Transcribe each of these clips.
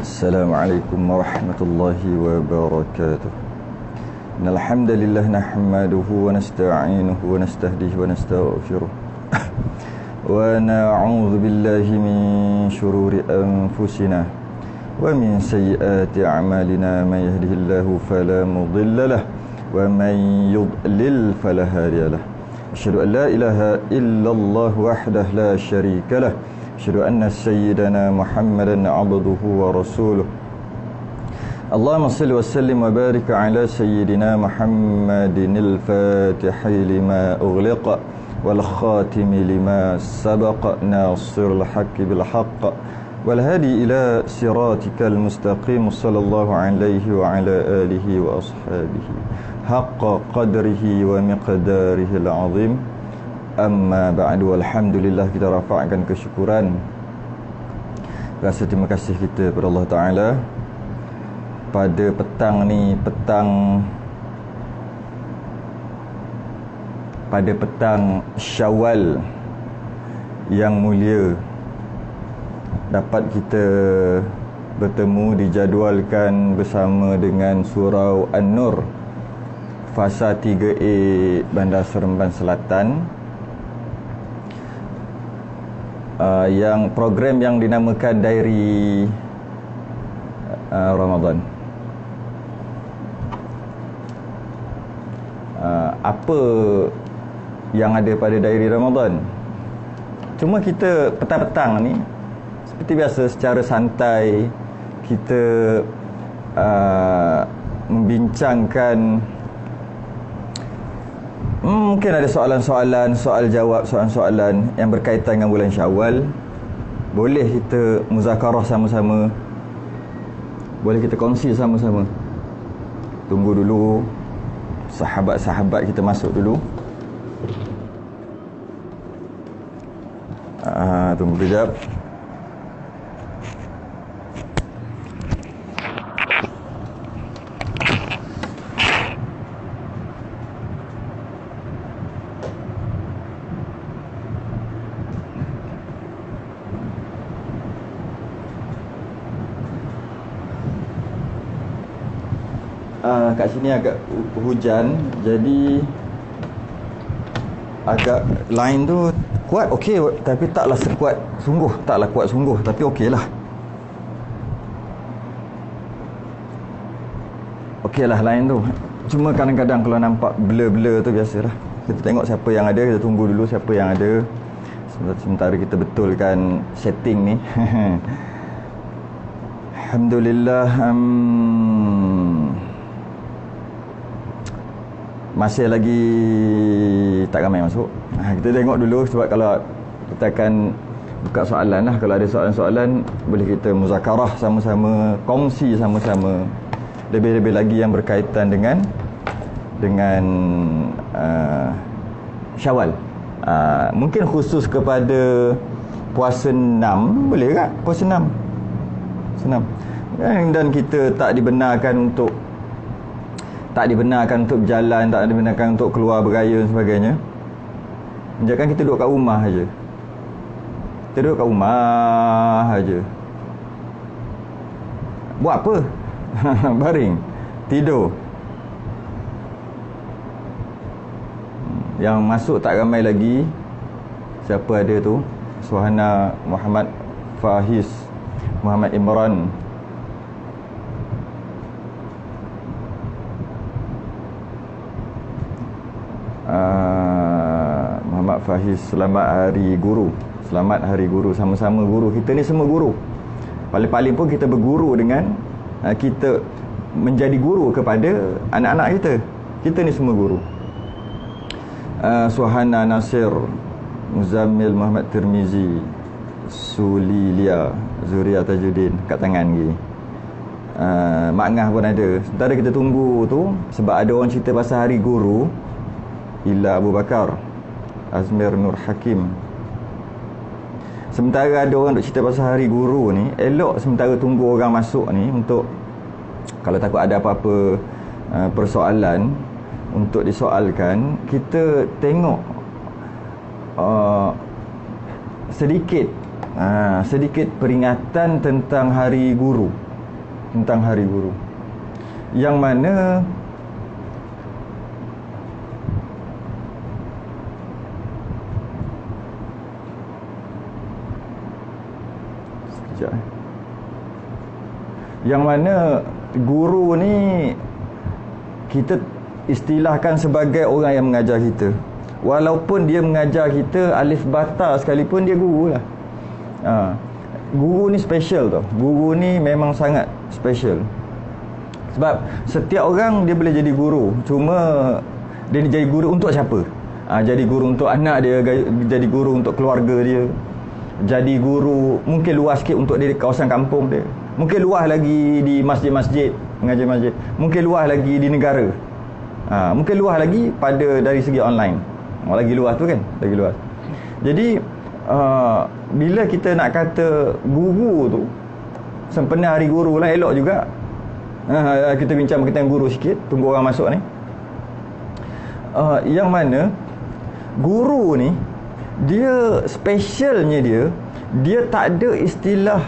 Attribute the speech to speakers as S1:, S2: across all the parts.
S1: Assalamualaikum warahmatullahi wabarakatuh. Innal hamdalillah nahmaduhu wa nasta'inuhu wa nastahdihi wa nastaghfiruh. Wa na'udzu billahi min shururi anfusina wa min sayyiati a'malina. May yahdihillahu fala mudilla lahu wa man yudlil fala hadiya lahu. Asyhadu an la ilaha illallah wahdahu la syarika lahu. Asyhadu anna sayyidana Muhammadan abduhu wa rasuluh. Allahumma salli wa sallim wa barik ala sayyidina Muhammadin al-fatihi lima ughliqa wal khatimi lima sabaqa nasirul haqqi bil haqq wal hadi ila siratikal mustaqim. Sallallahu alaihi wa ala alihi wa ashabihi haqqa qadrihi wa miqdarihi al-azim. Amma ba'du, alhamdulillah, kita rafa'kan kesyukuran, rasa terima kasih kita kepada Allah Ta'ala pada petang ni, pada petang Syawal yang mulia, dapat kita bertemu, dijadualkan bersama dengan Surau An-Nur Fasa 3A Bandar Seremban Selatan, yang program yang dinamakan Diary Ramadan. Apa yang ada pada Diary Ramadan? Cuma kita petang-petang ni, seperti biasa, secara santai kita membincangkan. Mungkin ada soalan-soalan, soal jawab, soalan-soalan yang berkaitan dengan bulan Syawal. Boleh kita muzakarah sama-sama, boleh kita kongsi sama-sama. Tunggu dulu sahabat-sahabat kita masuk dulu. Tunggu kejap. Kat sini agak hujan, jadi agak line tu kuat, okey, tapi taklah sekuat sungguh, taklah kuat sungguh, tapi okeylah. Okeylah line tu. Cuma kadang-kadang kalau nampak blur-blur tu biasalah. Kita tengok siapa yang ada, kita tunggu dulu siapa yang ada. Sementara kita betulkan setting ni. Alhamdulillah. Masih lagi tak ramai masuk. Kita tengok dulu, sebab kalau kita akan buka soalan lah. Kalau ada soalan-soalan, boleh kita muzakarah sama-sama, kongsi sama-sama. Lebih-lebih lagi yang berkaitan dengan Syawal. Mungkin khusus kepada puasa 6, boleh tak? Puasa 6. Dan kita tak dibenarkan untuk berjalan, tak dibenarkan untuk keluar beraya dan sebagainya. Menjadikan kita duduk kat rumah saja. Kita duduk kat rumah saja. Buat apa? Baring, tidur. Yang masuk tak ramai lagi. Siapa ada tu? Suhana Muhammad Faiz, Muhammad Imran, Muhammad Faiz. Selamat Hari Guru. Selamat Hari Guru. Sama-sama guru. Kita ni semua guru. Paling-paling pun kita berguru dengan kita menjadi guru kepada anak-anak kita. Kita ni semua guru. Suhana Nasir, Muzammil Muhammad Tirmizi, Sulilia, Zuria Tajuddin kat tangan lagi. Mak Ngah pun ada. Sementara kita tunggu tu, sebab ada orang cerita pasal Hari Guru, Ila Abu Bakar, Azmir Nur Hakim. Sementara ada orang duk cerita pasal Hari Guru ni, elok sementara tunggu orang masuk ni, untuk kalau takut ada apa-apa persoalan untuk disoalkan, kita tengok sedikit peringatan tentang Hari Guru. tentang Hari Guru, yang mana guru ni kita istilahkan sebagai orang yang mengajar kita. Walaupun dia mengajar kita alif bata sekalipun, dia guru lah. Guru ni special tau. Guru ni memang sangat special. Sebab setiap orang dia boleh jadi guru, cuma dia jadi guru untuk siapa? Jadi guru untuk anak dia, jadi guru untuk keluarga dia, jadi guru mungkin luas sikit untuk dia di kawasan kampung dia, mungkin luas lagi di masjid-masjid, mengajar masjid, mungkin luas lagi di negara, mungkin luas lagi pada dari segi online. Lagi luas tu kan, lagi luas. Jadi bila kita nak kata guru tu, sempena Hari Guru lah, elok juga kita bincang berkaitan guru sikit. Tunggu orang masuk ni. Yang mana guru ni, dia specialnya dia tak ada istilah,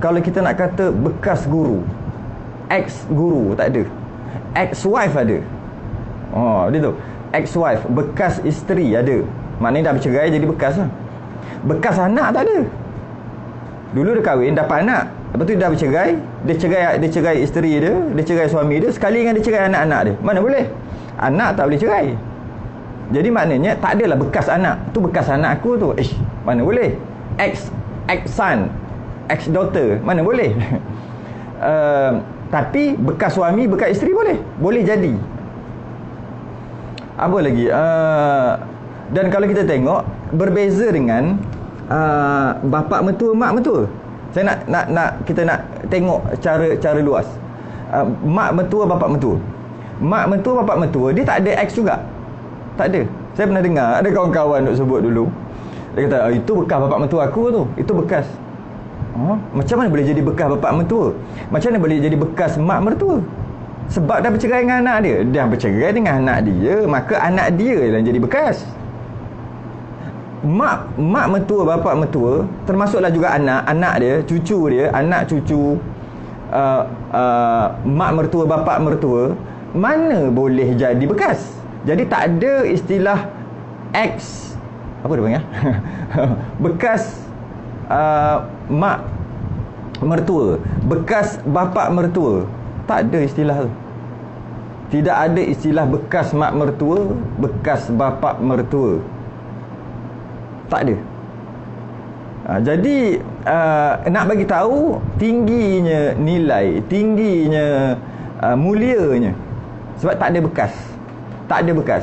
S1: kalau kita nak kata bekas guru, ex guru tak ada, ex wife ada. Dia tu ex-wife, bekas isteri ada. Maknanya dah bercerai jadi bekas lah. Bekas anak tak ada. Dulu dia kahwin, dapat anak, lepas tu dah bercerai, dia cerai isteri dia cerai suami dia, sekali dengan dia cerai anak-anak dia. Mana boleh? Anak tak boleh cerai. Jadi maknanya tak adalah bekas anak. Tu bekas anak aku tu. Mana boleh? Ex-son, ex-daughter, mana boleh? Tapi bekas suami, bekas isteri boleh. Boleh jadi. Apa lagi? Dan kalau kita tengok, berbeza dengan bapa mertua, mak mertua. Saya kita nak tengok cara luas. Mak mertua, bapa mertua. Mak mertua, bapa mertua, dia tak ada ex juga. Tak ada. Saya pernah dengar ada kawan-kawan nak sebut dulu. Dia kata, itu bekas bapa mertua aku tu. Itu bekas. Macam mana boleh jadi bekas bapa mertua? Macam mana boleh jadi bekas mak mertua? Sebab dah bercerai dengan anak dia. Dah bercerai dengan anak dia, maka anak dia yang jadi bekas. Mak mertua, bapa mertua, termasuklah juga anak dia, cucu dia, anak cucu mak mertua, bapa mertua, mana boleh jadi bekas. Jadi tak ada istilah ex, apa dia panggil? Bekas mak mertua, bekas bapa mertua. Tak ada istilah tu. Tidak ada istilah bekas mak mertua, bekas bapa mertua. Tak ada. Jadi nak bagi tahu tingginya nilai, tingginya mulianya, sebab tak ada bekas. Tak ada bekas.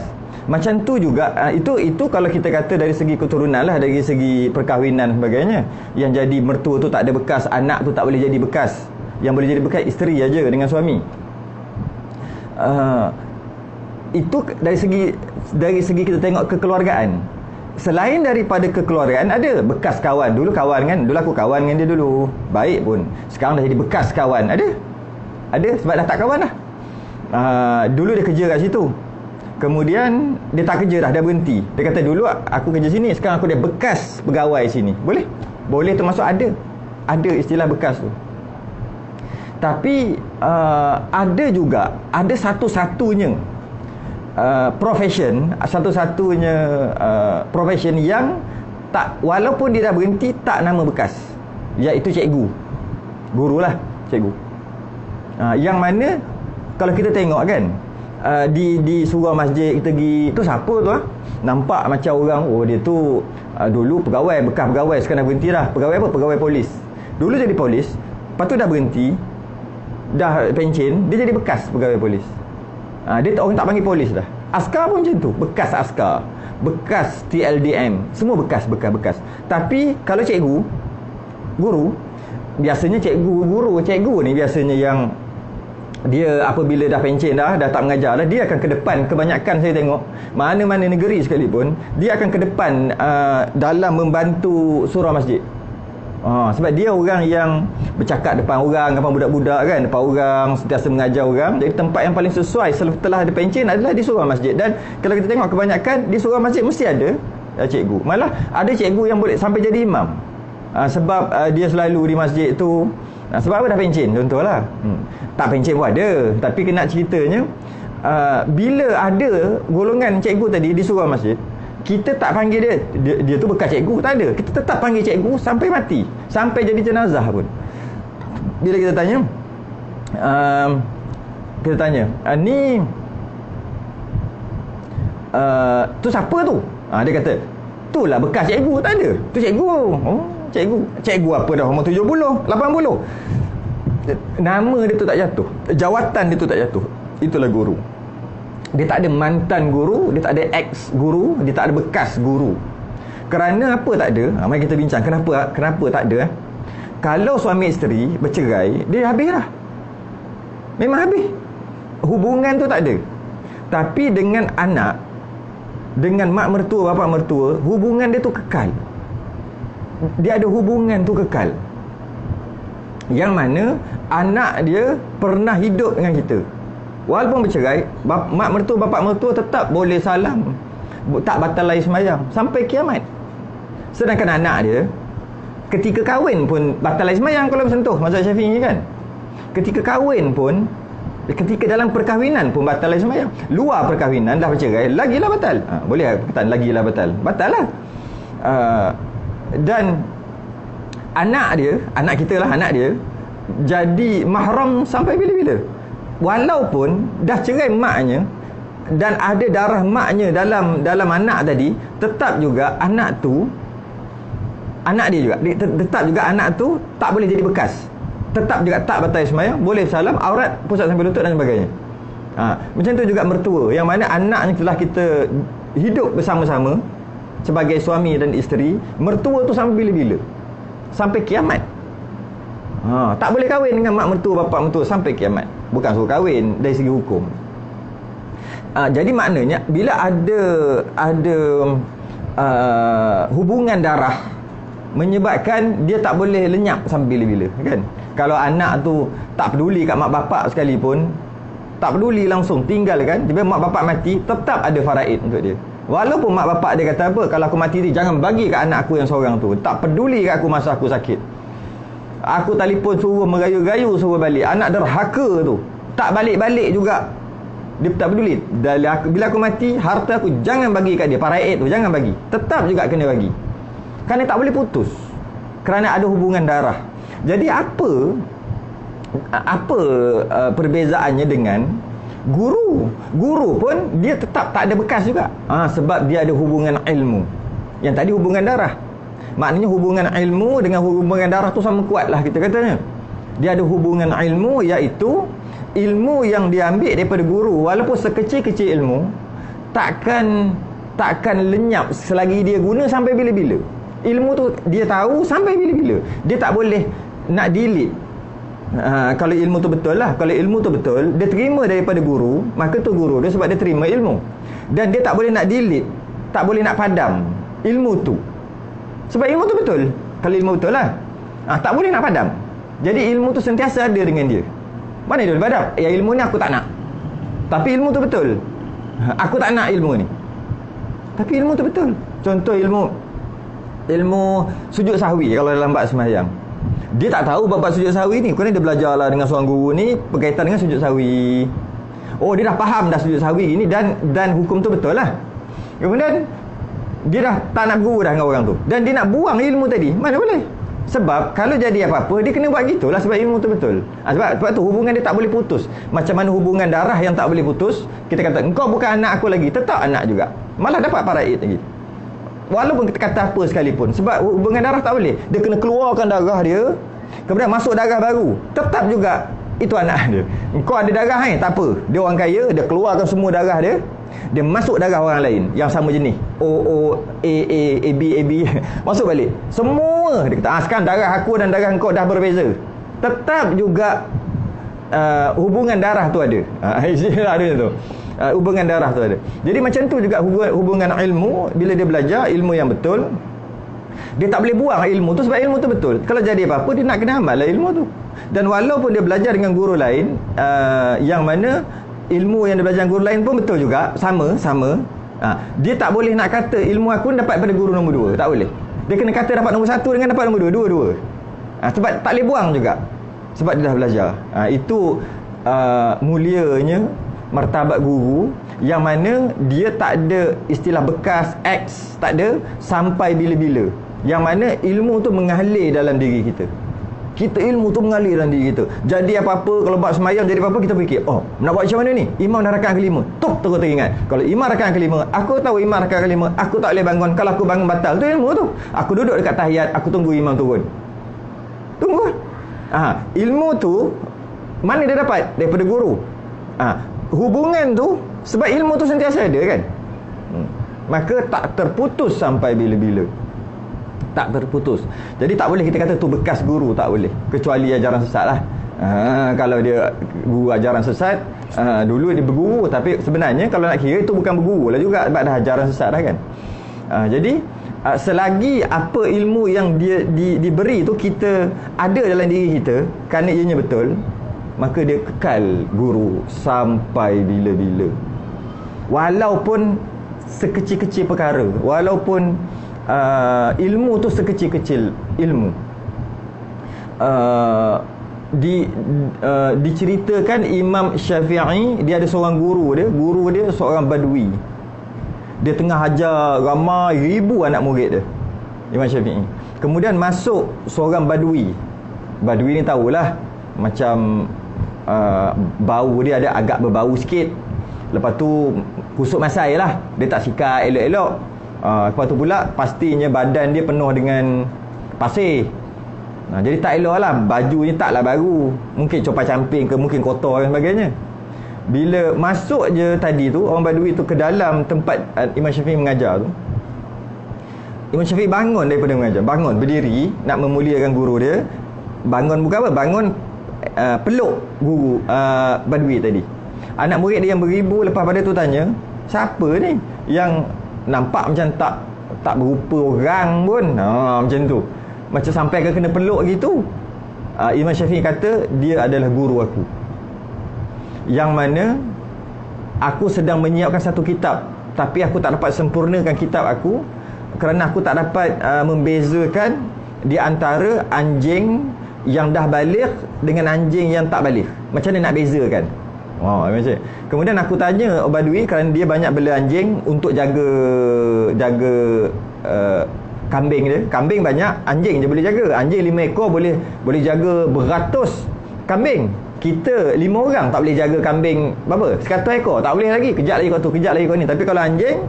S1: Macam tu juga, itu kalau kita kata dari segi keturunan lah, dari segi perkahwinan sebagainya. Yang jadi mertua tu tak ada bekas, anak tu tak boleh jadi bekas. Yang boleh jadi bekas isteri aja dengan suami. Itu dari segi kita tengok kekeluargaan. Selain daripada kekeluargaan, ada bekas kawan. Dulu kawan kan, dulu aku kawan dengan dia dulu, baik pun. Sekarang dah jadi bekas kawan. Ada sebab dah tak kawan dah. Dulu dia kerja kat situ, kemudian dia tak kerja dah, dia berhenti. Dia kata, dulu aku kerja sini, sekarang aku dah bekas pegawai sini. Boleh termasuk ada istilah bekas tu. Tapi ada juga, ada satu-satunya profession yang tak, walaupun dia dah berhenti, tak nama bekas, iaitu cikgu. Gurulah, cikgu. Yang mana kalau kita tengok kan, di surau masjid kita pergi, tu siapa tu nampak macam orang, dia tu dulu pegawai, bekas pegawai, sekarang dah berhenti dah. Pegawai apa? Pegawai polis. Dulu jadi polis, lepas tu dah berhenti, dah pencen, dia jadi bekas pegawai polis. Dia orang tak panggil polis dah. Askar pun macam tu, bekas askar, bekas TLDM, semua bekas. Tapi kalau cikgu, guru, biasanya cikgu ni biasanya yang dia apabila dah pencen dah tak mengajar dah, dia akan ke depan. Kebanyakan saya tengok mana-mana negeri sekalipun, dia akan ke depan dalam membantu surau masjid. Sebab dia orang yang bercakap depan orang budak-budak kan, depan orang, sentiasa mengajar orang. Jadi tempat yang paling sesuai setelah ada pencen adalah di surau masjid. Dan kalau kita tengok kebanyakan di surau masjid mesti ada cikgu. Malah ada cikgu yang boleh sampai jadi imam. Sebab dia selalu di masjid tu Sebab apa dah pencen contohlah. Tak pencen pun ada, tapi kena ceritanya bila ada golongan cikgu tadi di surau masjid, kita tak panggil dia tu bekas cikgu, tak ada. Kita tetap panggil cikgu sampai mati, sampai jadi jenazah pun. Bila kita tanya ni tu siapa tu? Dia kata, itulah bekas cikgu, tak ada. Tu cikgu. Oh, cikgu apa dah umur 70, 80. Nama dia tu tak jatuh, jawatan dia tu tak jatuh. Itulah guru. Dia tak ada mantan guru, dia tak ada ex guru, dia tak ada bekas guru. Kerana apa tak ada? Mari kita bincang kenapa tak ada. Kalau suami isteri bercerai, dia habis lah. Memang habis. Hubungan tu tak ada. Tapi dengan anak, dengan mak mertua, bapak mertua, hubungan dia tu kekal. Dia ada hubungan tu kekal, yang mana anak dia pernah hidup dengan kita. Walaupun bercerai, mak mertua, bapak mertua tetap boleh salam, tak batal lagi sembahyang sampai kiamat. Sedangkan anak dia ketika kahwin pun batal lagi sembahyang kalau bersentuh mazhab Syafi'i kan. Ketika kahwin pun, ketika dalam perkahwinan pun batal lagi sembahyang. Luar perkahwinan dah bercerai, lagilah batal. Boleh kata lagilah batal. Batal lah. Dan anak kita lah, anak dia jadi mahram sampai bila-bila. Walaupun dah cerai maknya dan ada darah maknya dalam anak tadi, tetap juga anak dia juga tetap juga anak tu tak boleh jadi bekas. Tetap juga tak batal sembahyang, boleh salam, aurat pusat sampai lutut dan sebagainya. Macam tu juga mertua, yang mana anaknya telah kita hidup bersama-sama sebagai suami dan isteri. Mertua tu sampai bila-bila, sampai kiamat. Tak boleh kahwin dengan mak mertua, bapak mertua sampai kiamat. Bukan suruh kahwin dari segi hukum. Jadi maknanya bila ada hubungan darah, menyebabkan dia tak boleh lenyap sampai bila-bila kan. Kalau anak tu tak peduli kat mak bapak sekalipun, tak peduli langsung tinggalkan, tiba mak bapak mati, tetap ada faraid untuk dia. Walaupun mak bapak dia kata apa, kalau aku mati ni jangan bagi kat anak aku yang seorang tu, tak peduli kat aku masa aku sakit, aku telefon suruh merayu-rayu suruh balik, anak derhaka tu tak balik-balik juga, dia tak peduli. Bila aku mati, harta aku jangan bagi kat dia, faraid tu jangan bagi, tetap juga kena bagi, kerana tak boleh putus, kerana ada hubungan darah. Jadi apa perbezaannya dengan guru? Guru pun dia tetap tak ada bekas juga. Sebab dia ada hubungan ilmu. Yang tadi hubungan darah. Maknanya hubungan ilmu dengan hubungan darah tu sama kuat lah kita katanya. Dia ada hubungan ilmu, iaitu ilmu yang dia ambil daripada guru, walaupun sekecil-kecil ilmu, takkan lenyap selagi dia guna sampai bila-bila. Ilmu tu dia tahu sampai bila-bila. Dia tak boleh nak delete. Kalau ilmu tu betul lah, kalau ilmu tu betul, dia terima daripada guru, maka tu guru dia sebab dia terima ilmu. Dan dia tak boleh nak delete, tak boleh nak padam ilmu tu, sebab ilmu tu betul. Kalau ilmu betul lah, tak boleh nak padam. Jadi ilmu tu sentiasa ada dengan dia. Mana dia boleh padam? Ya, ilmu ni aku tak nak, tapi ilmu tu betul. Aku tak nak ilmu ni, tapi ilmu tu betul. Contoh ilmu sujud sahwi. Kalau dalam bab sembahyang, dia tak tahu bab sujud sahwi ni, kerana dia belajarlah dengan seorang guru ni berkaitan dengan sujud sahwi. Oh, dia dah faham dah sujud sahwi ni, dan hukum tu betul lah. Kemudian dia dah tak nak guru dah dengan orang tu, dan dia nak buang ilmu tadi, mana boleh. Sebab kalau jadi apa-apa, dia kena buat gitulah, sebab ilmu tu betul. Sebab tu hubungan dia tak boleh putus. Macam mana hubungan darah yang tak boleh putus, kita kata engkau bukan anak aku lagi, tetap anak juga, malah dapat faraid lagi, walaupun kita kata apa sekalipun. Sebab hubungan darah tak boleh. Dia kena keluarkan darah dia, kemudian masuk darah baru, tetap juga itu anak dia. Kau ada darah tak apa, dia orang kaya, dia keluarkan semua darah dia, dia masuk darah orang lain yang sama jenis, O, A, AB, masuk balik semua. Dia kata sekarang darah aku dan darah kau dah berbeza, tetap juga hubungan darah tu ada. Ada tu. Hubungan darah tu ada. Jadi macam tu juga hubungan ilmu. Bila dia belajar ilmu yang betul, dia tak boleh buang ilmu tu, sebab ilmu tu betul. Kalau jadi apa-apa, dia nak kena amal lah ilmu tu. Dan walaupun dia belajar dengan guru lain, yang mana ilmu yang dia belajar dengan guru lain pun betul juga, sama, dia tak boleh nak kata ilmu aku dapat pada guru nombor 2, tak boleh. Dia kena kata dapat nombor 1 dengan dapat nombor 2, dua-dua. Sebab tak boleh buang juga. sebab dia dah belajar. Itu mulianya martabat guru, yang mana dia tak ada istilah bekas X, tak ada sampai bila-bila, yang mana ilmu tu mengalir dalam diri kita. Ilmu tu mengalir dalam diri kita. Jadi apa-apa, kalau buat semayang jadi apa-apa, kita fikir, oh, nak buat macam mana ni? Imam dah rakaat kelima. Terus teringat, kalau imam rakaat kelima, aku tahu imam rakaat kelima, aku tak boleh bangun. Kalau aku bangun batal, tu ilmu tu. Aku duduk dekat tahiyat, aku tunggu imam turun. Tunggu. Ilmu tu mana dia dapat? Daripada guru. Hubungan tu, sebab ilmu tu sentiasa ada kan. Maka tak terputus sampai bila-bila. Tak terputus. Jadi tak boleh kita kata tu bekas guru, tak boleh. Kecuali ajaran sesat lah. Kalau dia guru ajaran sesat, dulu dia berguru, tapi sebenarnya kalau nak kira itu bukan berguru lah juga, sebab dah ajaran sesat dah kan. Jadi selagi apa ilmu yang dia diberi tu kita ada dalam diri kita, kerana ianya betul, maka dia kekal guru sampai bila-bila. Walaupun sekecil-kecil perkara, walaupun ilmu tu sekecil-kecil ilmu. Diceritakan Imam Syafi'i, dia ada seorang guru dia seorang badui. Dia tengah ajar ramai ribu anak murid dia, Imam Syafi'i. Kemudian masuk seorang badui ni tahulah, macam bau dia ada agak berbau sikit. Lepas tu kusut masai lah, dia tak sikat elok-elok. Lepas tu pula pastinya badan dia penuh dengan pasir. Jadi tak elok lah, bajunya taklah baru, mungkin copak camping ke, mungkin kotor dan sebagainya. Bila masuk je tadi tu, orang badui tu ke dalam tempat Imam Syafi'i mengajar tu, Imam Syafi'i bangun daripada mengajar, bangun berdiri nak memuliakan guru dia. Bangun bukan apa, bangun peluk guru badui tadi. Anak murid dia yang beribu lepas pada tu tanya, siapa ni yang nampak macam tak berupa orang pun, macam tu, macam sampai ke kena peluk gitu. Imam Syafi'i kata, dia adalah guru aku, yang mana aku sedang menyiapkan satu kitab, tapi aku tak dapat sempurnakan kitab aku kerana aku tak dapat membezakan di antara anjing yang dah baligh dengan anjing yang tak baligh. Macam mana nak bezakan? Macam. Kemudian aku tanya badui, kerana dia banyak bela anjing untuk jaga kambing dia. Kambing banyak, anjing je boleh jaga. Anjing 5 ekor boleh jaga beratus kambing. Kita 5 orang tak boleh jaga kambing berapa? 100 ekor tak boleh lagi. Kejap lagi kau tu, kejap lagi kau ni. Tapi kalau anjing,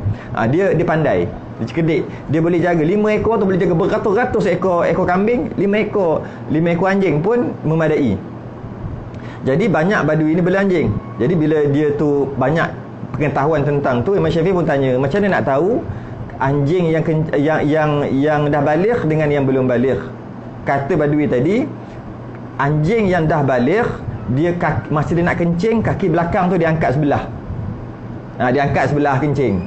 S1: dia pandai, dia cerdik. Dia boleh jaga 5 ekor tu, boleh jaga beratus-ratus ekor kambing. 5 ekor anjing pun memadai. Jadi banyak badui ni bela anjing. Jadi bila dia tu banyak pengetahuan tentang tu, Imam Syafi'i pun tanya, macam mana nak tahu anjing yang dah baligh dengan yang belum baligh? Kata badui tadi, anjing yang dah baligh, dia masa dia nak kencing, kaki belakang tu diangkat sebelah. Diangkat sebelah kencing.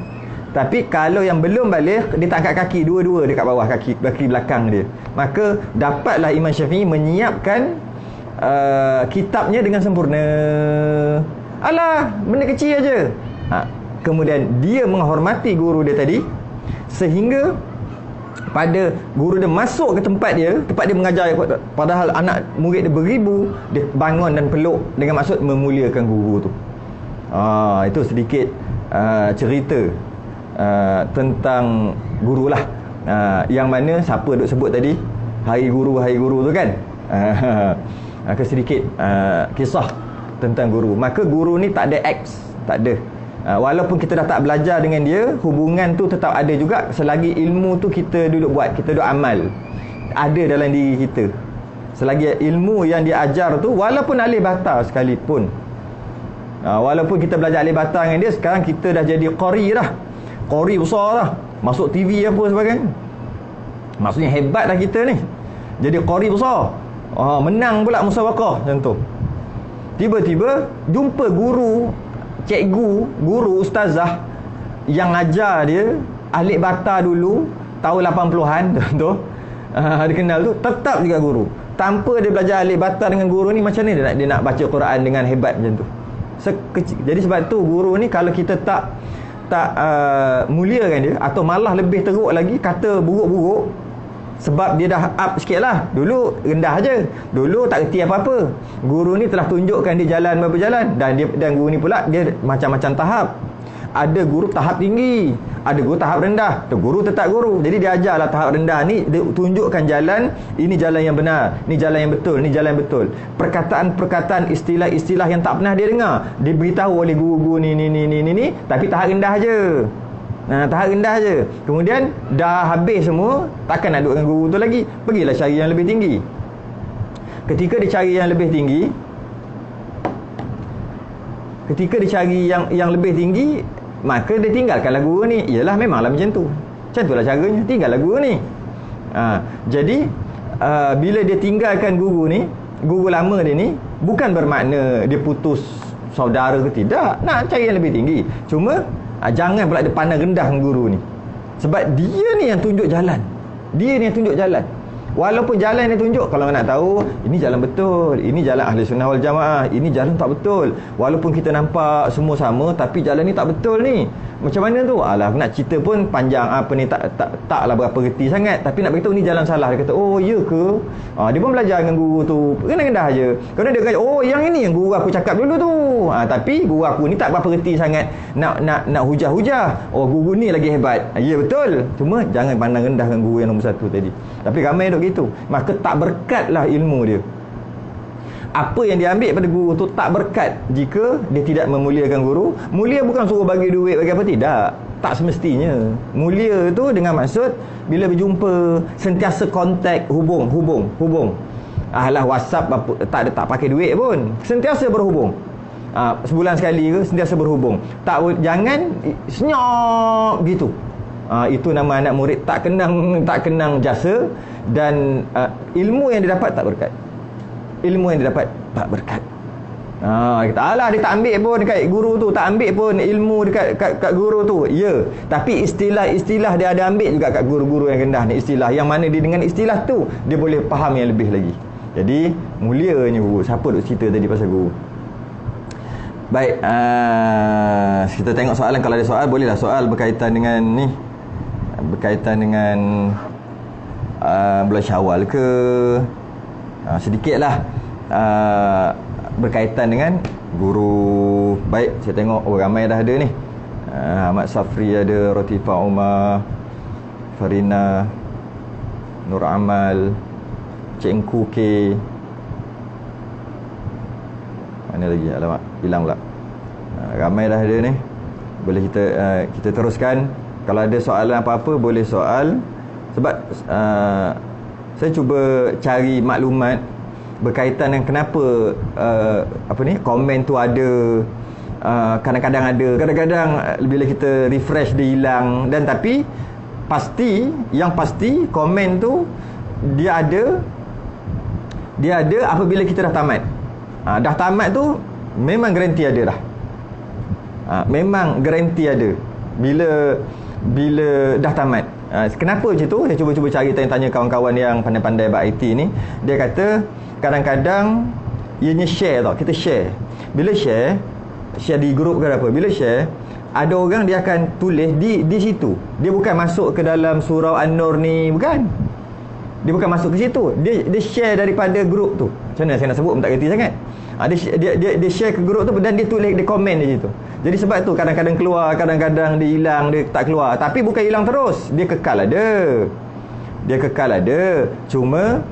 S1: Tapi kalau yang belum baligh, dia tak angkat kaki, dua-dua dekat bawah kaki belakang dia. Maka dapatlah Imam Syafi'i menyiapkan kitabnya dengan sempurna. Alah, benda kecil aja. Kemudian dia menghormati guru dia tadi, sehingga pada guru dia masuk ke tempat dia mengajar, padahal anak murid dia beribu, dia bangun dan peluk dengan maksud memuliakan guru tu. Itu sedikit cerita tentang guru lah. Yang mana siapa duk sebut tadi, hari guru tu kan. Sedikit kisah tentang guru. Maka guru ni tak ada X, tak ada. Walaupun kita dah tak belajar dengan dia, hubungan tu tetap ada juga selagi ilmu tu kita duduk buat, kita duduk amal, ada dalam diri kita. Selagi ilmu yang dia ajar tu, walaupun alih bata sekalipun, walaupun kita belajar alih bata dengan dia, sekarang kita dah jadi qari dah, qari besar dah, masuk TV apa sebagainya, maksudnya hebat dah kita ni, jadi qari besar. Menang pula musabaqah macam tu. Tiba-tiba jumpa guru, guru ustazah yang ajar dia alik bata dulu tahun 80-an tu. Dia kenal tu, tetap juga guru. Tanpa dia belajar alik bata dengan guru ni, macam ni dia nak baca Quran dengan hebat macam tu. Jadi sebab tu guru ni kalau kita tak muliakan dia, atau malah lebih teruk lagi kata buruk-buruk, Sebab dia dah up sikit lah. Dulu rendah je. Dulu tak reti apa-apa. Guru ni telah tunjukkan dia jalan berapa jalan. Dan guru ni pula dia macam-macam tahap. Ada guru tahap tinggi, ada guru tahap rendah. Guru tetap guru. Jadi dia ajarlah tahap rendah ni, dia tunjukkan jalan, ini jalan yang benar, ini jalan yang betul, ini jalan yang betul. Perkataan-perkataan, istilah-istilah yang tak pernah dia dengar, dia beritahu oleh guru-guru ni, tapi tahap rendah je. Tahap rendah je. Kemudian dah habis semua, takkan nak duduk dengan guru tu lagi. Pergilah cari yang lebih tinggi. Ketika dia cari yang lebih tinggi, lebih tinggi, maka dia tinggalkanlah guru ni. Iyalah, memanglah macam tu. Macam itulah caranya. Tinggallah guru ni. Jadi bila dia tinggalkan guru ni, guru lama dia ni, bukan bermakna dia putus saudara ke tidak. Nak cari yang lebih tinggi. Cuma jangan pula dia pandang rendah guru ni. Sebab dia ni yang tunjuk jalan. Walaupun jalan yang tunjuk, kalau nak tahu, ini jalan betul, ini jalan ahli sunnah wal jamaah, ini jalan tak betul. Walaupun kita nampak semua sama, tapi jalan ni tak betul ni. Macam mana tu? Alah, nak cerita pun panjang, apa ni, taklah berapa reti sangat. Tapi nak beritahu ni jalan salah. Dia kata, oh ya ke? Dia pun belajar dengan guru tu, rendah-rendah je. Kemudian dia kata, oh yang ini yang guru aku cakap dulu tu. Tapi guru aku ni tak berapa reti sangat nak hujah-hujah. Oh, guru ni lagi hebat. Ya betul. Cuma jangan pandang rendah dengan guru yang nombor satu tadi. Tapi ramai duk gitu. Maka tak berkatlah ilmu dia. Apa yang dia ambil pada guru tu tak berkat jika dia tidak memuliakan guru. Mulia bukan suruh bagi duit, bagi apa, tidak. Tak semestinya. Mulia tu dengan maksud bila berjumpa sentiasa kontak, hubung. Alah, WhatsApp tak pakai duit pun, sentiasa berhubung. Sebulan sekali ke sentiasa berhubung. Jangan senyap gitu. Itu nama anak murid tak kenang jasa. Dan ilmu yang dia dapat tak berkat. Kita alah, dia tak ambil pun dekat guru tu, tak ambil pun ilmu dekat kat guru tu. Ya, tapi istilah dia ada ambil juga kat guru-guru yang rendah ni. Istilah yang mana dia dengan istilah tu dia boleh faham yang lebih lagi. Jadi mulianya guru. Siapa duk cerita tadi pasal guru? Baik, kita tengok soalan. Kalau ada soal, bolehlah soal berkaitan dengan ni, berkaitan dengan bulan Syawal ke, sedikitlah berkaitan dengan guru. Baik, saya tengok ramai dah ada ni. Ahmad Safri ada, Rotifa Umar, Farina, Nur Amal, Cengku K. Mana lagi? Alamak, hilang pula. Ramai dah ada ni. Boleh kita teruskan. Kalau ada soalan apa-apa, boleh soal. Sebab saya cuba cari maklumat berkaitan dengan kenapa komen tu ada, kadang-kadang ada, kadang-kadang bila kita refresh dia hilang. Dan tapi yang pasti komen tu dia ada apabila kita dah tamat. Dah tamat tu memang garanti ada dah. Memang garanti ada bila dah tamat. Kenapa macam tu? Saya cuba cari, tanya kawan-kawan yang pandai-pandai buat IT ni. Dia kata kadang-kadang ianya share tau. Kita share. Bila share di grup ke apa, bila share, ada orang dia akan tulis di situ. Dia bukan masuk ke dalam surau An-Nur ni, bukan. Dia bukan masuk ke situ. Dia share daripada grup tu. Macam mana saya nak sebut pun tak kerti sangat. Dia share ke grup tu dan dia tulis, dia komen di situ. Jadi sebab tu kadang-kadang keluar, kadang-kadang dia hilang, dia tak keluar. Tapi bukan hilang terus, dia kekal ada. Cuma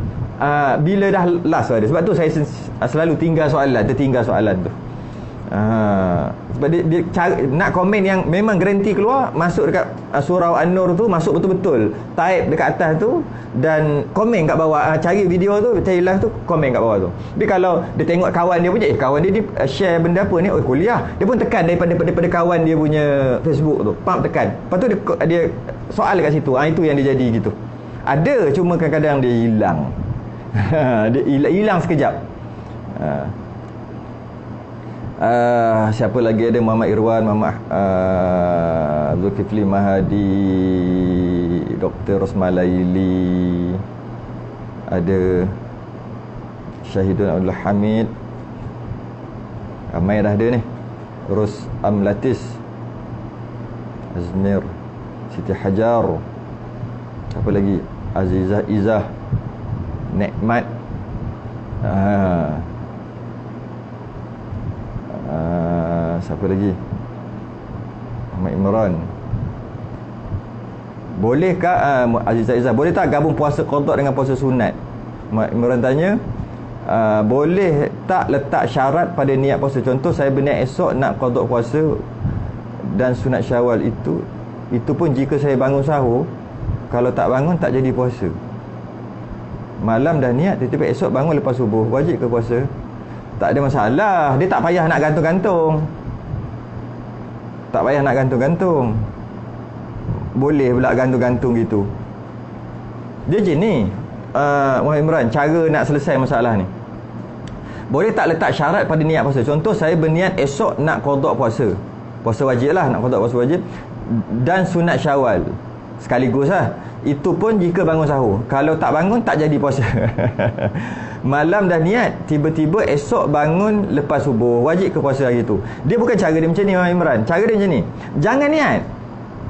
S1: bila dah last ada. Sebab tu saya selalu tertinggal soalan tu. Sebab dia nak komen yang memang garanti keluar, masuk dekat surau An-Nur tu, masuk betul-betul, type dekat atas tu dan komen kat bawah. Cari video tu, cari live tu, komen kat bawah tu. Tapi kalau dia tengok kawan dia punya, kawan dia share benda apa ni, kuliah, dia pun tekan daripada kawan dia punya Facebook tu, tekan. Lepas tu dia soal kat situ. Itu yang dia jadi gitu. Ada, cuma kadang-kadang dia hilang. Dia hilang sekejap. Siapa lagi ada? Muhammad Irwan, Muhammad Zulkifli Mahadi, Dr. Rosmalaili, ada Syahidun Abdul Hamid. Ramai dah ada ni. Terus Amlatis, Azmir, Siti Hajar. Apa lagi? Azizah Izzah, Nikmat, siapa lagi, Muhammad Imran. Bolehkah Azizah Izzah, boleh tak gabung puasa qada dengan puasa sunat? Muhammad Imran tanya, boleh tak letak syarat pada niat puasa? Contoh saya berniat esok nak qada puasa dan sunat Syawal, itu pun jika saya bangun sahur. Kalau tak bangun tak jadi puasa. Malam dah niat, tiba-tiba esok bangun lepas subuh, wajib ke puasa? Tak ada masalah. Dia tak payah nak gantung-gantung. Tak payah nak gantung-gantung. Boleh pula gantung-gantung gitu. Dia je ni, Muhammad Imran, cara nak selesai masalah ni. Boleh tak letak syarat pada niat puasa? Contoh saya berniat esok nak qada puasa. Puasa wajib lah, nak qada puasa wajib dan sunat Syawal sekaligus lah. Itu pun jika bangun sahur. Kalau tak bangun tak jadi puasa. Malam dah niat, tiba-tiba esok bangun lepas subuh, wajib ke puasa hari tu? Dia bukan cara dia macam ni, Muhammad Imran. Cara dia macam ni, jangan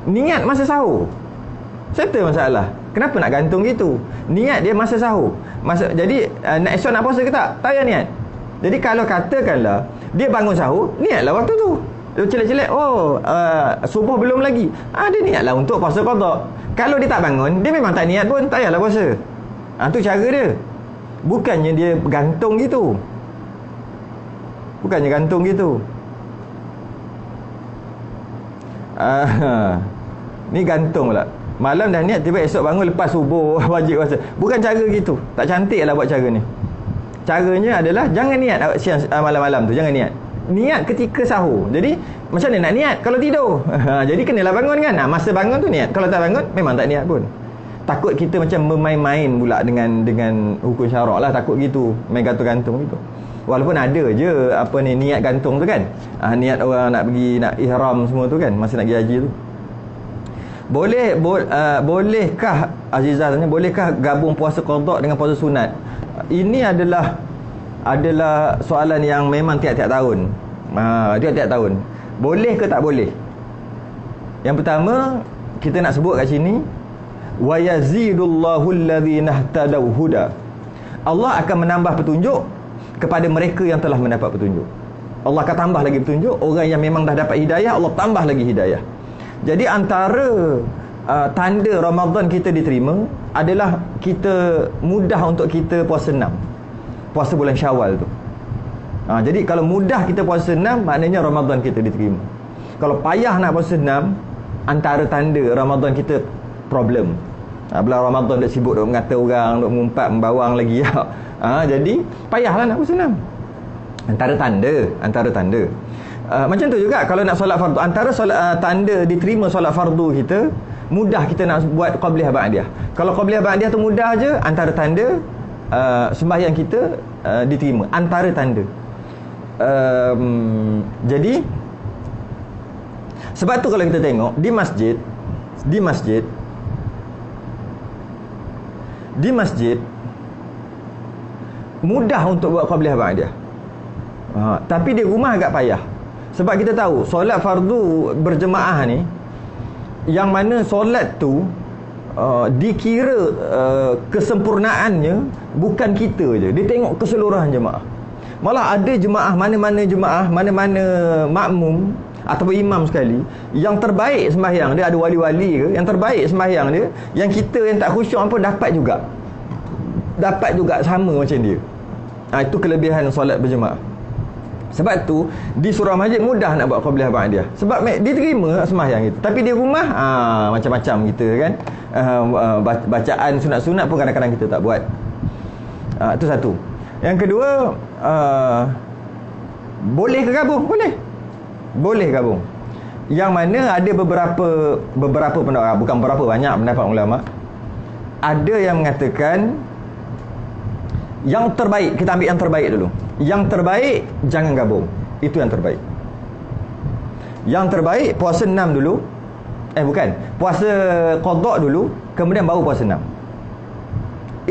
S1: niat masa sahur. Settle masalah. Kenapa nak gantung gitu? Niat dia masa sahur. Jadi nak esok nak puasa ke tak? Tak payah niat. Jadi kalau katakanlah dia bangun sahur, niatlah waktu tu. Dia celek-celek, subuh belum lagi. Dia niatlah untuk puasa qada. Kalau dia tak bangun, dia memang tak niat pun, tak payahlah puasa. Tu cara dia. Bukannya dia gantung gitu. Bukannya gantung gitu. Ni gantung pula. Malam dah niat, tiba esok bangun lepas subuh wajib puasa. Bukan cara gitu. Tak cantik lah buat cara ni. Caranya adalah jangan niat siang malam-malam tu, jangan niat. Niat ketika sahur. Jadi macam mana nak niat kalau tidur? Jadi kenalah bangun kan. Masa bangun tu niat. Kalau tak bangun memang tak niat pun. Takut kita macam bermain-main pula dengan hukum syarak lah. Takut gitu, main gantung-gantung gitu. Walaupun ada je niat gantung tu kan. Niat orang nak pergi, nak ihram semua tu kan, masa nak pergi haji tu. Bolehkah, Azizah tanya, bolehkah gabung puasa qada dengan puasa sunat? Ini adalah soalan yang memang tiap-tiap tahun. Tiap-tiap tahun. Boleh ke tak boleh? Yang pertama, kita nak sebut kat sini, wa yazidullahu alladhina ihtadaw huda. Allah akan menambah petunjuk kepada mereka yang telah mendapat petunjuk. Allah akan tambah lagi petunjuk. Orang yang memang dah dapat hidayah, Allah tambah lagi hidayah. Jadi antara tanda Ramadan kita diterima adalah kita mudah untuk kita puasa 6. Puasa bulan Syawal tu. Jadi kalau mudah kita puasa 6, maknanya Ramadan kita diterima. Kalau payah nak puasa 6, antara tanda Ramadan kita problem. Bulan Ramadan dah sibuk duk mengata orang, duk mengumpat, membawang lagi. Jadi payahlah nak puasa 6. Antara tanda. Macam tu juga kalau nak solat fardu. Antara tanda diterima solat fardu kita, mudah kita nak buat qabliyah ba'diyah. Kalau qabliyah ba'diyah tu mudah je, antara tanda sembahyang kita diterima. Antara tanda. Jadi sebab tu kalau kita tengok di masjid mudah untuk buat qabliyah ba'diyah. Tapi di rumah agak payah. Sebab kita tahu solat fardu berjemaah ni, yang mana solat tu dikira kesempurnaannya bukan kita je. Dia tengok keseluruhan jemaah. Malah ada jemaah, mana-mana makmum ataupun imam sekali, yang terbaik sembahyang dia, ada wali-wali ke, yang terbaik sembahyang dia, yang kita yang tak khusyuk pun dapat juga sama macam dia. Itu kelebihan solat berjemaah. Sebab tu di surau masjid mudah nak buat qabliyah ba'diyah. Sebab diterima sembahyang itu. Tapi di rumah macam-macam kita kan. Bacaan sunat-sunat pun kadang-kadang kita tak buat. Itu satu. Yang kedua, boleh ke gabung? Boleh gabung. Yang mana ada beberapa pendapat, bukan beberapa, banyak pendapat ulama. Ada yang mengatakan yang terbaik, kita ambil yang terbaik dulu. Yang terbaik jangan gabung. Itu yang terbaik. Yang terbaik puasa 6 dulu. Puasa qada dulu, kemudian baru puasa 6.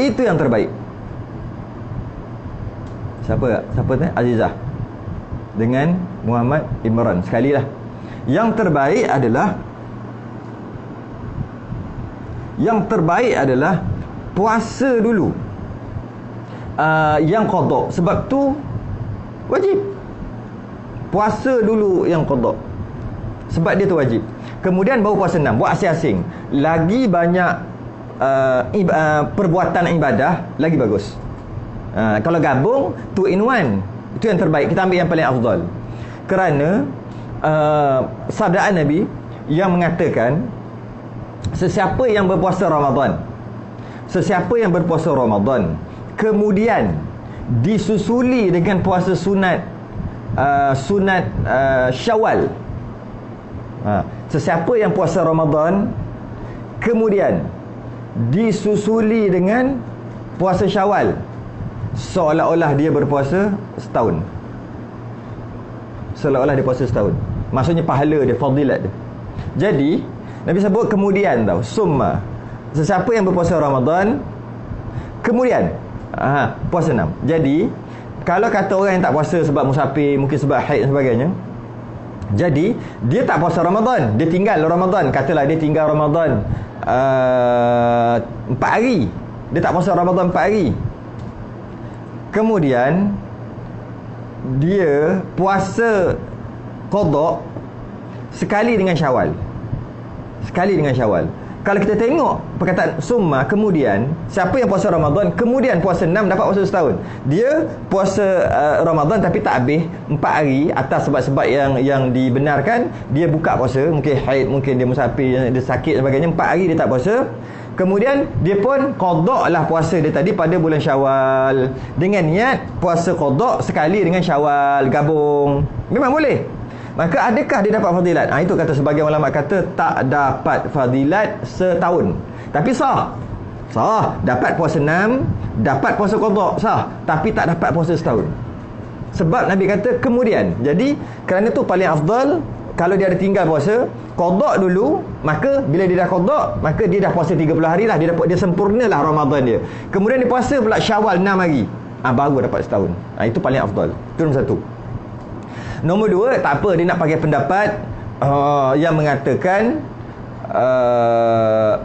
S1: Itu yang terbaik. Siapa tu? Azizah dengan Muhammad Imran. Sekali lah. Yang terbaik adalah puasa dulu yang qada. Sebab tu wajib. Puasa dulu yang qada. Sebab dia tu wajib. Kemudian baru puasa 6, buat asing-asing. Lagi banyak perbuatan ibadah, lagi bagus. Kalau gabung 2 in 1, itu yang terbaik. Kita ambil yang paling afdal. Kerana sabdaan Nabi yang mengatakan, sesiapa yang berpuasa Ramadan, kemudian disusuli dengan puasa sunat Syawal. Sesiapa yang puasa Ramadan kemudian disusuli dengan puasa Syawal, seolah-olah dia berpuasa setahun. Maksudnya pahala dia, fadilat dia. Jadi Nabi sebut kemudian tau, summa, sesiapa yang berpuasa Ramadan kemudian puasa 6. Jadi kalau kata orang yang tak puasa sebab musafir, mungkin sebab haid dan sebagainya, jadi dia tak puasa Ramadan, dia tinggal Ramadan. Katalah dia tinggal Ramadan 4 hari, dia tak puasa Ramadan 4 hari. Kemudian dia puasa qada sekali dengan Syawal. Kalau kita tengok perkataan summa, kemudian, siapa yang puasa Ramadan kemudian puasa 6, dapat puasa setahun. Dia puasa Ramadan tapi tak habis 4 hari atas sebab-sebab yang dibenarkan. Dia buka puasa, mungkin haid, mungkin dia musafir, dia sakit dan sebagainya. 4 hari dia tak puasa. Kemudian dia pun qada lah puasa dia tadi pada bulan Syawal, dengan niat puasa qada sekali dengan Syawal, gabung. Memang boleh. Maka adakah dia dapat fadilat? Itu kata sebagian ulama kata tak dapat fadilat setahun. Tapi sah. Dapat puasa 6, dapat puasa qada, sah. Tapi tak dapat puasa setahun. Sebab Nabi kata kemudian. Jadi kerana tu paling afdal, kalau dia ada tinggal puasa, qada dulu, maka bila dia dah qada, maka dia dah puasa 30 hari lah, dia sempurnalah Ramadan dia. Kemudian dia puasa pula Syawal 6 hari. Baru dapat setahun. Itu paling afdal. Itu nombor 1. Nombor 2, tak apa, dia nak pakai pendapat yang mengatakan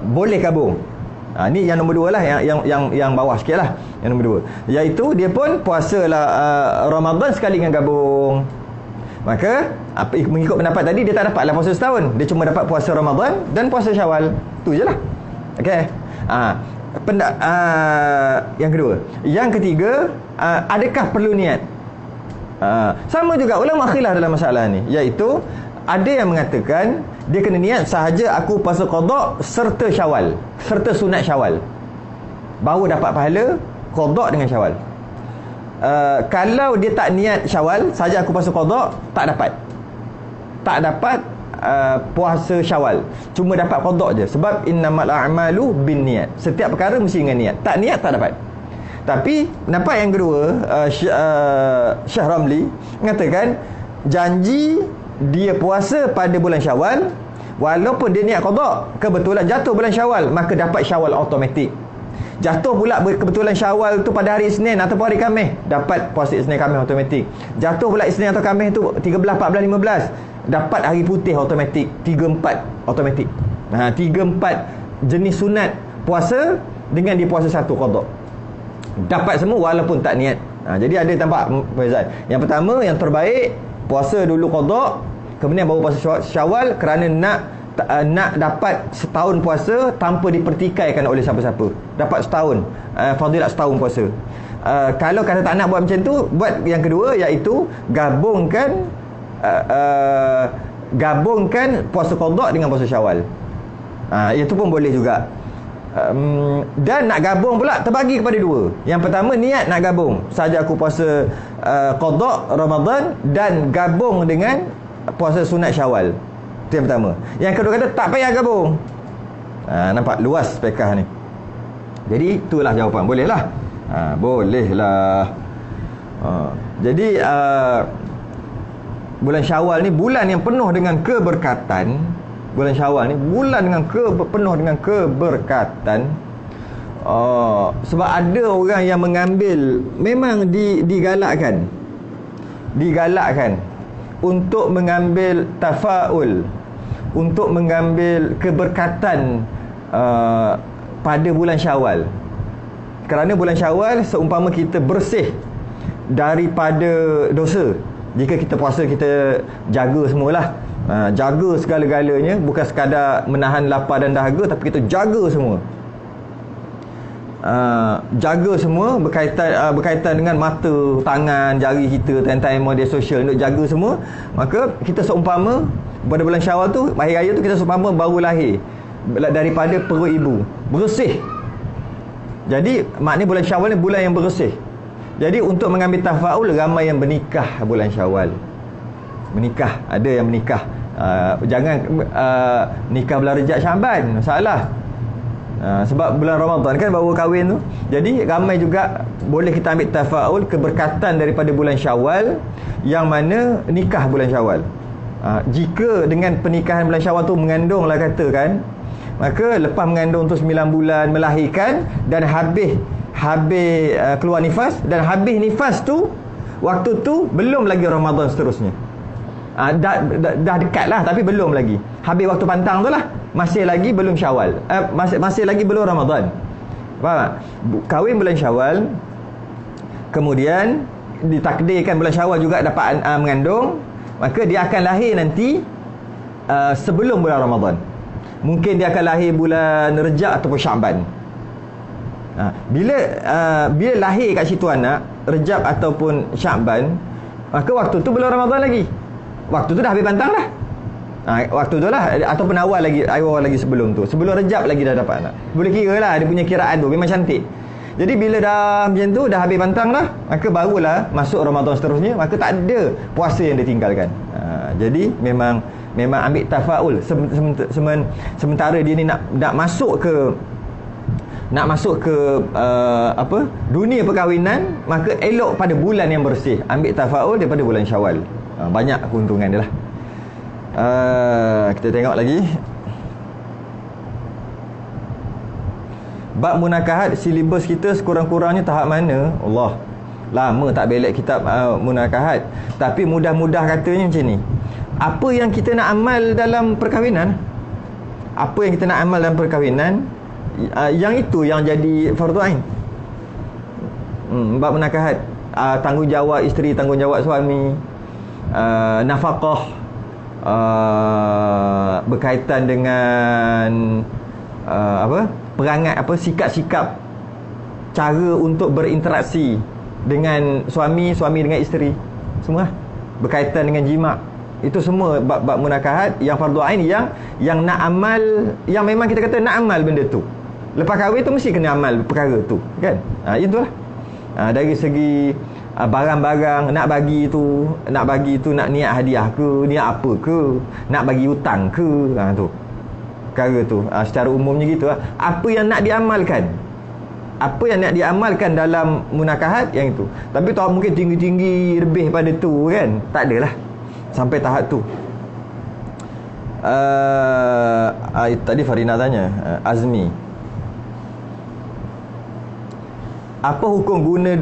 S1: boleh gabung. Ni yang nombor 2 lah, yang bawah sikit lah. Yang nombor 2, iaitu dia pun puasalah Ramadan sekali dengan gabung. Maka mengikut pendapat tadi, dia tak dapatlah puasa setahun. Dia cuma dapat puasa Ramadan dan puasa Syawal. Tu je lah. Okey. Yang kedua. Yang ketiga, adakah perlu niat? Sama juga ulama khilaf dalam masalah ni, iaitu ada yang mengatakan dia kena niat sahaja aku puasa qada serta Syawal, serta sunat Syawal, baru dapat pahala qada dengan Syawal. Kalau dia tak niat Syawal, sahaja aku puasa qada, tak dapat puasa Syawal, cuma dapat qada je. Sebab innamal a'malu binniyat, setiap perkara mesti dengan niat. Tak niat tak dapat. Tapi pendapat yang kedua, Syekh Ramli mengatakan janji dia puasa pada bulan Syawal, walaupun dia niat qada, kebetulan jatuh bulan Syawal, maka dapat Syawal automatik. Jatuh pula kebetulan Syawal tu pada hari Isnin atau hari Khamis, dapat puasa Isnin Khamis automatik. Jatuh pula Isnin atau Khamis tu 13, 14, 15, dapat hari putih automatik. 3, 4 automatik. 3, 4 jenis sunat puasa dengan dia puasa 1 qada. Dapat semua walaupun tak niat. Jadi ada tampak perbezaan. Yang pertama, yang terbaik, puasa dulu qada, kemudian baru puasa Syawal, kerana nak dapat setahun puasa tanpa dipertikaikan oleh siapa-siapa. Dapat setahun, fadilat setahun puasa. Kalau kata tak nak buat macam tu, buat yang kedua, iaitu gabungkan puasa qada dengan puasa Syawal. Itu pun boleh juga. Dan nak gabung pula terbagi kepada 2. Yang pertama, niat nak gabung, saja aku puasa qada Ramadan dan gabung dengan puasa sunat Syawal. Itu yang pertama. Yang kedua kata tak payah gabung. Nampak luas fiqh ni. Jadi itulah jawapan. Boleh lah. Boleh lah. Jadi bulan Syawal ni bulan yang penuh dengan keberkatan. Bulan Syawal ni bulan dengan penuh dengan keberkatan. Sebab ada orang yang mengambil, memang digalakkan untuk mengambil tafaul, untuk mengambil keberkatan pada bulan Syawal. Kerana bulan Syawal seumpama kita bersih daripada dosa. Jika kita puasa, kita jaga semualah. Jaga segala-galanya, bukan sekadar menahan lapar dan dahaga, tapi kita jaga semua. Jaga semua berkaitan dengan mata, tangan, jari kita, tentang media sosial, untuk jaga semua. Maka kita seumpama pada bulan Syawal tu, hari raya tu, kita seumpama baru lahir daripada perut ibu, bersih. Jadi maknanya bulan Syawal ni bulan yang bersih. Jadi untuk mengambil tafaul, ramai yang bernikah bulan Syawal. Menikah, ada yang menikah. Jangan nikah bulan Rejab Syaban, masalah. Sebab bulan Ramadan kan baru kahwin tu. Jadi ramai juga boleh kita ambil tafaul keberkatan daripada bulan Syawal, yang mana nikah bulan Syawal. Jika dengan pernikahan bulan Syawal tu mengandung lah katakan, maka lepas mengandung tu 9 bulan, melahirkan dan habis keluar nifas, dan habis nifas tu, waktu tu belum lagi Ramadan seterusnya. Dah dekat lah, tapi belum lagi. Habis waktu pantang tu lah, masih lagi belum Syawal, masih lagi belum Ramadan. Faham tak? Kahwin bulan Syawal, kemudian ditakdirkan bulan Syawal juga dapat mengandung, maka dia akan lahir nanti sebelum bulan Ramadan. Mungkin dia akan lahir bulan Rejab ataupun Syaban. Bila lahir kat situ anak Rejab ataupun Syaban, maka waktu tu belum Ramadan lagi. Waktu tu dah habis pantang dah. Waktu tu lah, ataupun awal lagi sebelum tu, sebelum Rejab lagi dah dapat anak. Boleh kira lah, dia punya kiraan tu memang cantik. Jadi bila dah macam tu, dah habis pantang dah, maka barulah masuk Ramadan seterusnya. Maka tak ada puasa yang ditinggalkan. Jadi memang ambil tafaul. Sementara dia ni nak masuk ke dunia perkahwinan, maka elok pada bulan yang bersih. Ambil tafaul daripada bulan Syawal. Banyak keuntungan dia lah. Kita tengok lagi. Bab munakahat, silibus kita sekurang-kurangnya tahap mana? Allah, lama tak belek kitab munakahat. Tapi mudah-mudah katanya macam ni. Apa yang kita nak amal dalam perkahwinan, yang itu yang jadi fardu ain. Bab munakahat, tanggungjawab isteri, tanggungjawab suami, nafkah, berkaitan dengan perangai, sikap-sikap, cara untuk berinteraksi dengan suami dengan isteri, semua berkaitan dengan jima'. Itu semua bab munakahat yang fardu ain, yang nak amal, yang memang kita kata nak amal benda tu. Lepas kahwin tu mesti kena amal perkara tu, kan? Itulah. Dari segi barang-barang nak bagi tu, nak niat hadiah ke, niat apa ke, nak bagi hutang ke, tu perkara tu. Secara umumnya gitu lah. Apa yang nak diamalkan dalam munakahat, yang itu. Tapi tak mungkin tinggi-tinggi lebih pada tu, kan? Tak adalah sampai tahap tu. Tadi Farina tanya, Azmi, apa hukum guna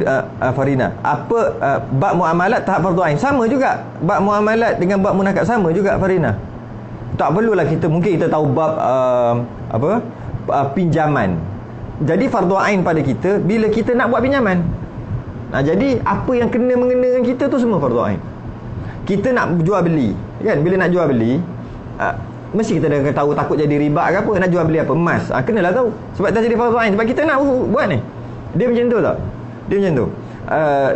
S1: Farina? Bab muamalat tahap fardu ain sama juga. Bab muamalat dengan bab munakahat sama juga Farina. Tak perlulah mungkin kita tahu bab pinjaman. Jadi fardu ain pada kita bila kita nak buat pinjaman. Jadi apa yang kena mengenakan kita tu semua fardu ain. Kita nak jual beli, kan? Bila nak jual beli, mesti kita dah tahu, takut jadi riba ke apa. Nak jual beli apa? Emas. Kenalah tahu. Sebab dah jadi fardu ain, sebab kita nak buat ni. Dia macam tu tak? Dia macam tu.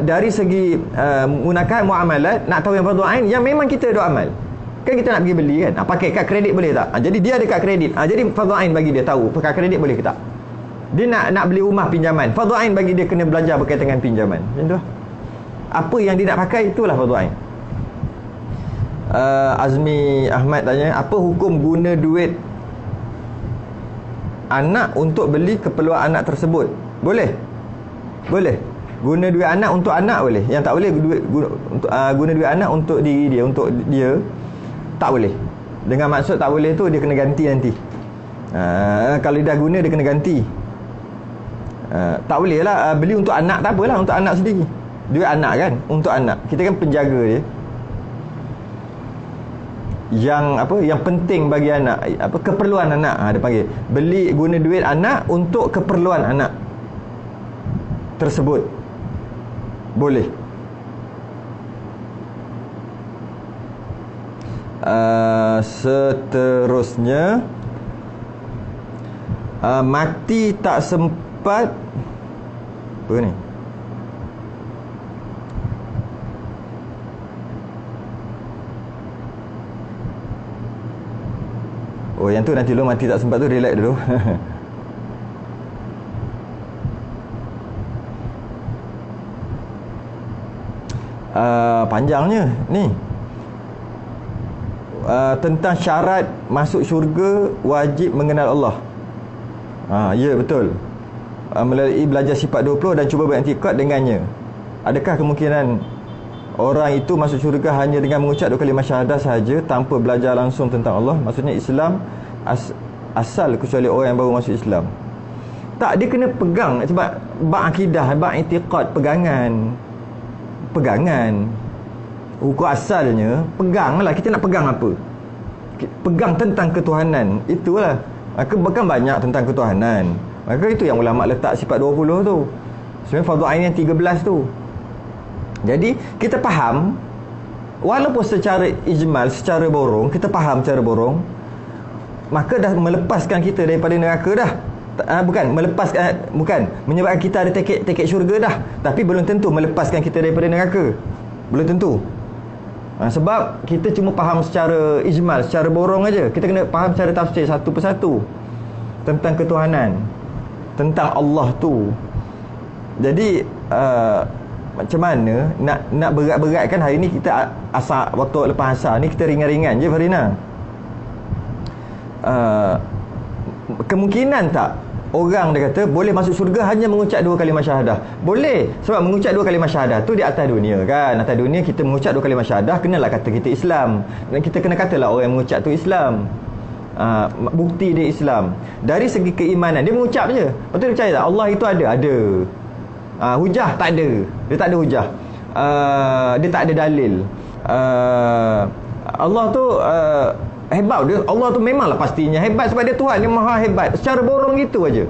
S1: Dari segi munakahat muamalat, nak tahu yang fardu ain yang memang kita dah amal. Kan kita nak pergi beli, kan? Pakai kad kredit boleh tak? Jadi dia ada kad kredit. Jadi fardu ain bagi dia tahu kad kredit boleh ke tak. Dia nak beli rumah pinjaman, fardu ain bagi dia kena belajar berkaitan dengan pinjaman. Macam tu. Apa yang dia nak pakai, itulah fardu ain. Azmi Ahmad tanya, apa hukum guna duit anak untuk beli keperluan anak tersebut? Boleh guna duit anak untuk anak, boleh. Yang tak boleh guna duit anak untuk diri dia, untuk dia, tak boleh. Dengan maksud tak boleh tu, dia kena ganti nanti. Kalau dia dah guna, dia kena ganti. Tak boleh lah beli untuk anak, tak apalah, untuk anak sendiri. Duit anak kan, untuk anak. Kita kan penjaga dia. Yang penting bagi anak, keperluan anak, dia panggil. Guna duit anak untuk keperluan anak. tersebut. Boleh. Seterusnya, mati tak sempat. Apa ni? Oh, yang tu nanti dulu, mati tak sempat tu relax dulu. Panjangnya ni. Tentang syarat masuk syurga wajib mengenal Allah. Ya, betul. Melalui belajar sifat 20 dan cuba beriktikad dengannya. Adakah kemungkinan orang itu masuk syurga hanya dengan mengucap 2 kalimah syahadah sahaja tanpa belajar langsung tentang Allah? Maksudnya Islam asal kecuali orang yang baru masuk Islam. Tak, dia kena pegang. Sebab bab akidah, bab i'tiqad, pegangan. Hukum asalnya, peganglah. Kita nak pegang apa? Pegang tentang ketuhanan. Itulah. Maka bukan banyak tentang ketuhanan. Maka itu yang ulama letak sifat 20 tu. Sebenarnya fardu ain yang 13 tu. Jadi kita faham, walaupun secara ijmal, secara borong, kita faham secara borong, maka dah melepaskan kita daripada neraka dah. Bukan menyebabkan kita ada tiket syurga dah, tapi belum tentu melepaskan kita daripada neraka. Belum tentu. Sebab kita cuma faham secara ijmal, secara borong aja. Kita kena faham secara tafsir satu persatu tentang ketuhanan, tentang Allah tu. Jadi macam mana nak berat-beratkan. Hari ni kita asal waktu lepas asar ni kita ringan-ringan je, Farina. Kemungkinan tak orang dia kata boleh masuk syurga hanya mengucap 2 kalimah syahadah? Boleh. Sebab mengucap 2 kalimah syahadah tu di atas dunia kan. Atas dunia kita mengucap 2 kalimah syahadah, kenalah kata kita Islam. Dan kita kena katalah orang yang mengucap tu Islam. Bukti dia Islam. Dari segi keimanan, dia mengucap je. Lepas tu dia percaya tak Allah itu ada? Ada. Hujah? Tak ada. Dia tak ada hujah. Dia tak ada dalil. Allah tu hebat dia. Allah tu memanglah pastinya hebat sebab dia Tuhan yang maha hebat. Secara borong gitu aja.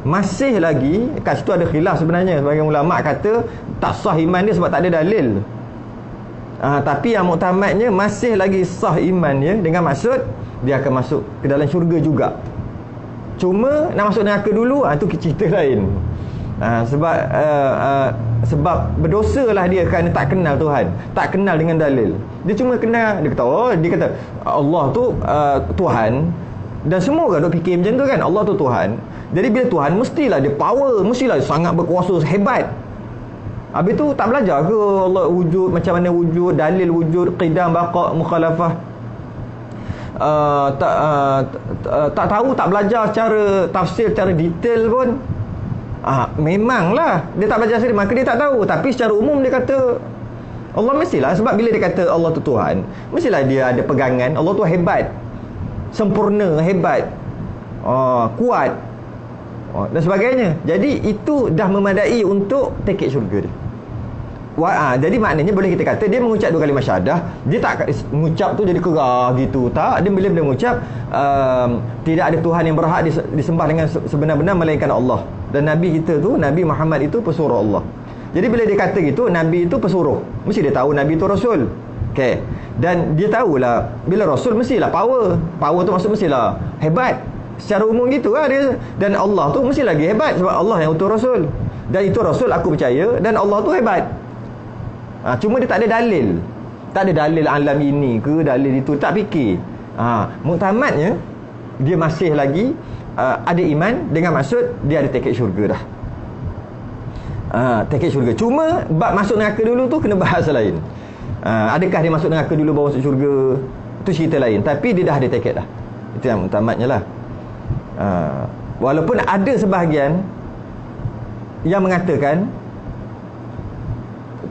S1: Masih lagi kat situ ada khilaf sebenarnya. Sebagian ulama kata tak sah iman dia sebab tak ada dalil. Tapi yang muktamadnya masih lagi sah iman dia, dengan maksud dia akan masuk ke dalam syurga juga. Cuma nak masuk neraka dulu, tu cerita lain. Sebab berdosalah dia kerana tak kenal Tuhan, tak kenal dengan dalil. Dia cuma kenal, dia kata Allah tu Tuhan. Dan semua orang duk fikir macam tu kan, Allah tu Tuhan. Jadi bila Tuhan, mestilah dia power, mestilah dia sangat berkuasa, hebat. Habis tu tak belajar ke Allah wujud, macam mana wujud, dalil wujud, qidam, baqa, mukhalafah. Tak tahu, tak belajar secara tafsir, secara detail pun. Memanglah dia tak belajar sendiri, maka dia tak tahu. Tapi secara umum dia kata Allah mestilah. Sebab bila dia kata Allah tu Tuhan, mestilah dia ada pegangan. Allah tu hebat, sempurna, hebat, kuat, dan sebagainya. Jadi itu dah memadai untuk tiket syurga dia. Jadi maknanya boleh kita kata dia mengucap 2 kalimah syahadah, dia tak mengucap tu jadi kerah gitu. Tak, dia bila mengucap tidak ada Tuhan yang berhak disembah dengan sebenar-benar melainkan Allah. Dan Nabi kita tu, Nabi Muhammad itu pesuruh Allah. Jadi bila dia kata gitu, Nabi itu pesuruh, mesti dia tahu Nabi itu Rasul. Okay. Dan dia tahulah bila Rasul mestilah power. Power tu maksud mestilah hebat. Secara umum gitu lah dia. Dan Allah tu mesti lagi hebat sebab Allah yang utus Rasul. Dan itu Rasul aku percaya, dan Allah tu hebat. Cuma dia tak ada dalil. Tak ada dalil alam ini ke, dalil itu, tak fikir. Muktamadnya dia masih lagi ada iman, dengan maksud dia ada tiket syurga dah. Tiket syurga. Cuma bab masuk neraka dulu tu kena bahas lain. Adakah dia masuk neraka dulu baru masuk syurga, tu cerita lain. Tapi dia dah ada tiket dah. Itu yang muktamadnya lah. Walaupun ada sebahagian yang mengatakan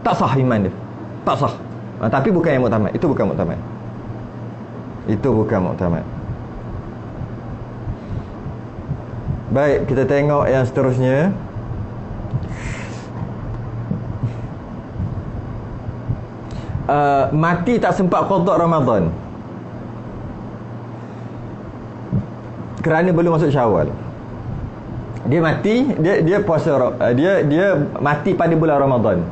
S1: tak sah iman dia, tak sah. Tapi bukan yang muktamad. Itu bukan muktamad. Itu bukan muktamad. Baik, kita tengok yang seterusnya. Mati tak sempat qada Ramadan kerana belum masuk Syawal. Dia mati, dia puasa, dia mati pada bulan Ramadan.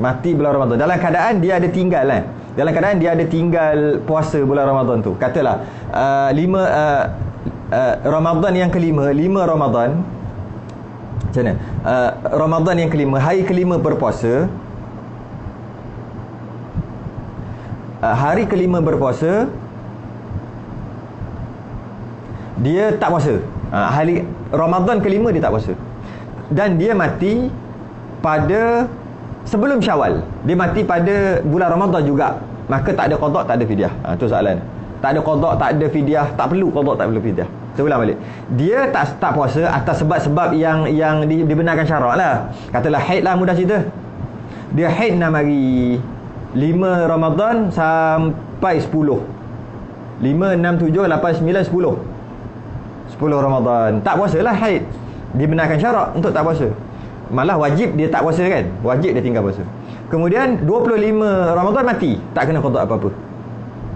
S1: Mati bulan Ramadan dalam keadaan dia ada tinggal dalam keadaan dia ada tinggal puasa bulan Ramadan tu. Katalah Ramadan yang kelima, 5 Ramadan. Macam mana? Ramadan yang kelima, hari kelima berpuasa. Hari kelima berpuasa, dia tak puasa. Hari Ramadan kelima dia tak puasa. Dan dia mati pada sebelum Syawal. Dia mati pada bulan Ramadan juga. Maka tak ada qada, tak ada fidyah. Tu soalan. Tak ada qada, tak ada fidyah, tak perlu qada, tak perlu fidyah. Saya ulang balik. Dia tak puasa atas sebab-sebab yang dibenarkan syarak lah. Katalah haid lah, mudah cerita. Dia haid 6 hari. 5 Ramadan sampai 10. 5, 6, 7, 8, 9, 10. 10 Ramadan. Tak puasa lah haid. Dibenarkan syarak untuk tak puasa. Malah wajib dia tak puasa kan. Wajib dia tinggal puasa. Kemudian 25 Ramadan mati. Tak kena qada apa-apa.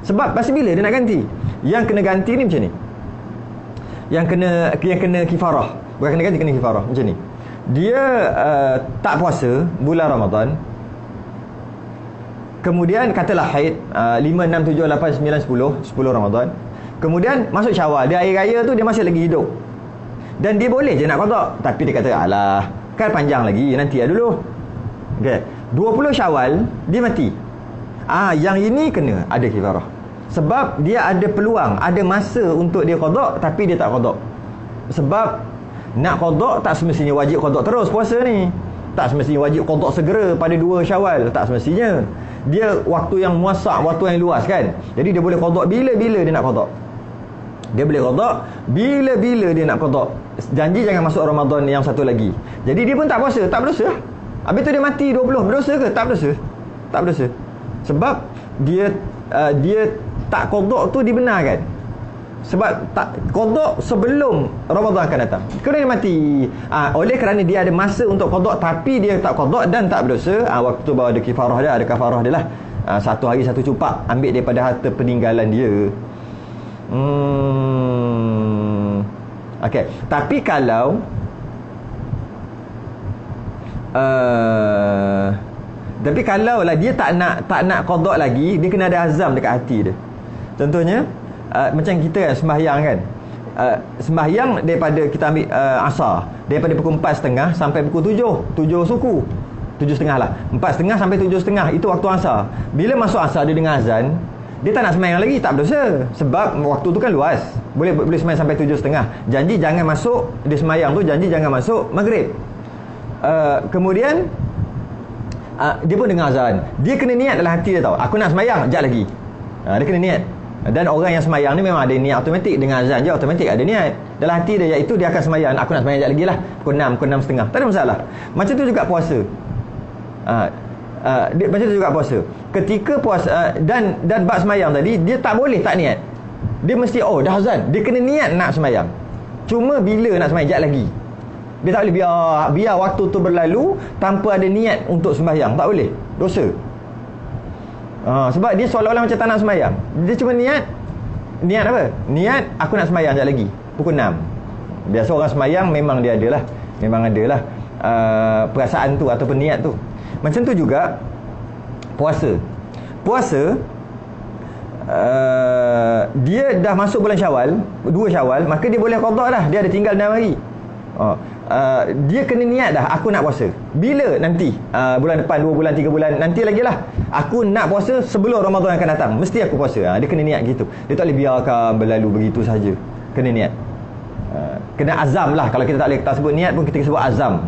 S1: Sebab pasal bila dia nak ganti? Yang kena ganti ni macam ni. Yang kena kifarah. Bukan kena ganti, kena kifarah. Macam ni. Dia tak puasa bulan Ramadan. Kemudian katalah haid 5, 6, 7, 8, 9, 10 Ramadan. Kemudian masuk Syawal. Dia hari raya tu dia masih lagi hidup. Dan dia boleh je nak qada. Tapi dia kata, alah, kan panjang lagi, nanti dulu. Okey. 20 Syawal dia mati. Yang ini kena ada kifarah. Sebab dia ada peluang, ada masa untuk dia qada, tapi dia tak qada. Sebab nak qada tak semestinya wajib qada terus puasa ni. Tak semestinya wajib qada segera pada 2 Syawal, tak semestinya. Dia waktu yang muasa', waktu yang luas kan. Jadi dia boleh qada bila-bila dia nak qada. Dia boleh qada bila-bila dia nak qada. Janji jangan masuk Ramadan yang satu lagi. Jadi dia pun tak puasa, tak berdosa. Habis tu dia mati 20, berdosa ke? Tak berdosa. Tak berdosa. Sebab dia tak qada tu dibenarkan. Sebab tak qada sebelum Ramadan akan datang. Kerana dia mati. Oleh kerana dia ada masa untuk qada tapi dia tak qada dan tak berdosa, waktu tu baru ada kifarah dia, ada kafarah dia lah. Satu hari satu cupak ambil daripada harta peninggalan dia. Okey, tapi kalau lah dia tak nak qada lagi, dia kena ada azam dekat hati dia. Contohnya macam kita kan sembahyang kan. Sembahyang daripada kita ambil asar, daripada pukul 4.30 sampai pukul 7 suku. 7.30 lah. 4.30 sampai 7.30 itu waktu asar. Bila masuk asar dia dengar azan, dia tak nak sembahyang lagi, tak berdosa. Sebab waktu tu kan luas. Boleh sembahyang sampai 7.30. Janji jangan masuk dia sembahyang tu, janji jangan masuk maghrib. Kemudian dia pun dengar azan. Dia kena niat dalam hati dia tahu, aku nak sembahyang jap lagi. Dia kena niat. Dan orang yang sembahyang ni memang ada niat automatik. Dengan azan je automatik ada niat dalam hati dia, iaitu dia akan sembahyang. Aku nak sembahyang jap lagi lah, pukul 6, pukul 6.30. Tak ada masalah. Macam tu juga puasa. Macam tu juga puasa. Ketika puasa dan bab sembahyang tadi, dia tak boleh tak niat. Dia mesti dah azan, dia kena niat nak sembahyang. Cuma bila nak sembahyang jap lagi. Dia tak boleh biar waktu tu berlalu tanpa ada niat untuk sembahyang. Tak boleh. Dosa. Sebab dia seolah-olah macam tak nak sembahyang. Dia cuma niat apa? Niat aku nak sembahyang sekejap lagi pukul 6. Biasa orang sembahyang memang dia adalah perasaan tu ataupun niat tu. Macam tu juga puasa. Dia dah masuk bulan Syawal, 2 Syawal, maka dia boleh qada dah. Dia ada tinggal 6 hari. Dia kena niat dah, aku nak puasa. Bila nanti? Bulan depan, 2 bulan, 3 bulan, nanti lagi lah. Aku nak puasa sebelum Ramadan akan datang. Mesti aku puasa. Dia kena niat gitu. Dia tak boleh biarkan berlalu begitu saja. Kena niat. Kena azam lah. Kalau kita tak boleh tak sebut niat pun, kita sebut azam.